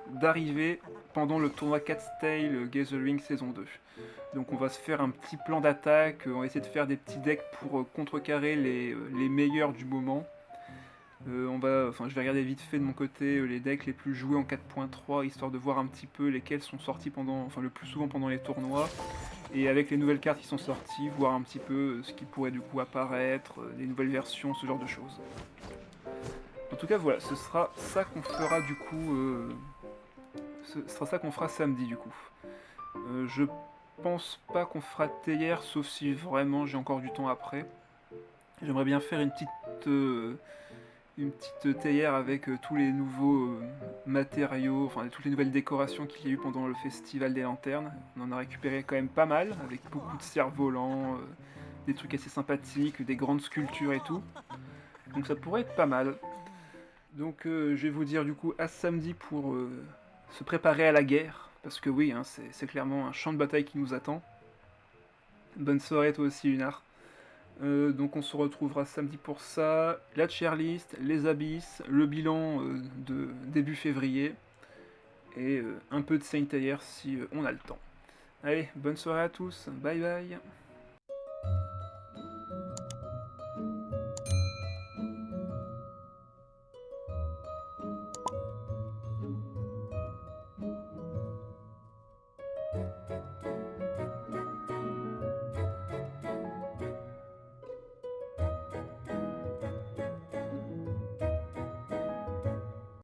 d'arriver pendant le tournoi Cat's Tail Gathering saison 2. Donc on va se faire un petit plan d'attaque, on va essayer de faire des petits decks pour contrecarrer les meilleurs du moment. Je vais regarder vite fait de mon côté les decks les plus joués en 4.3 histoire de voir un petit peu lesquels sont sortis le plus souvent pendant les tournois. Et avec les nouvelles cartes qui sont sorties, voir un petit peu ce qui pourrait du coup apparaître, les nouvelles versions, ce genre de choses. En tout cas voilà, ce sera ça qu'on fera du coup. Ce sera ça qu'on fera samedi du coup. Je pense pas qu'on fera théière, sauf si vraiment j'ai encore du temps après. J'aimerais bien faire une petite théière avec tous les nouveaux matériaux, enfin toutes les nouvelles décorations qu'il y a eu pendant le festival des lanternes. On en a récupéré quand même pas mal, avec beaucoup de cerfs-volants, des trucs assez sympathiques, des grandes sculptures et tout. Donc ça pourrait être pas mal. Donc je vais vous dire du coup à samedi pour se préparer à la guerre, parce que oui, hein, c'est clairement un champ de bataille qui nous attend. Bonne soirée toi aussi Lunar. Donc on se retrouvera samedi pour ça, la tier list, les abysses, le bilan de début février et un peu de Saint Ayer si on a le temps. Allez, bonne soirée à tous, bye bye.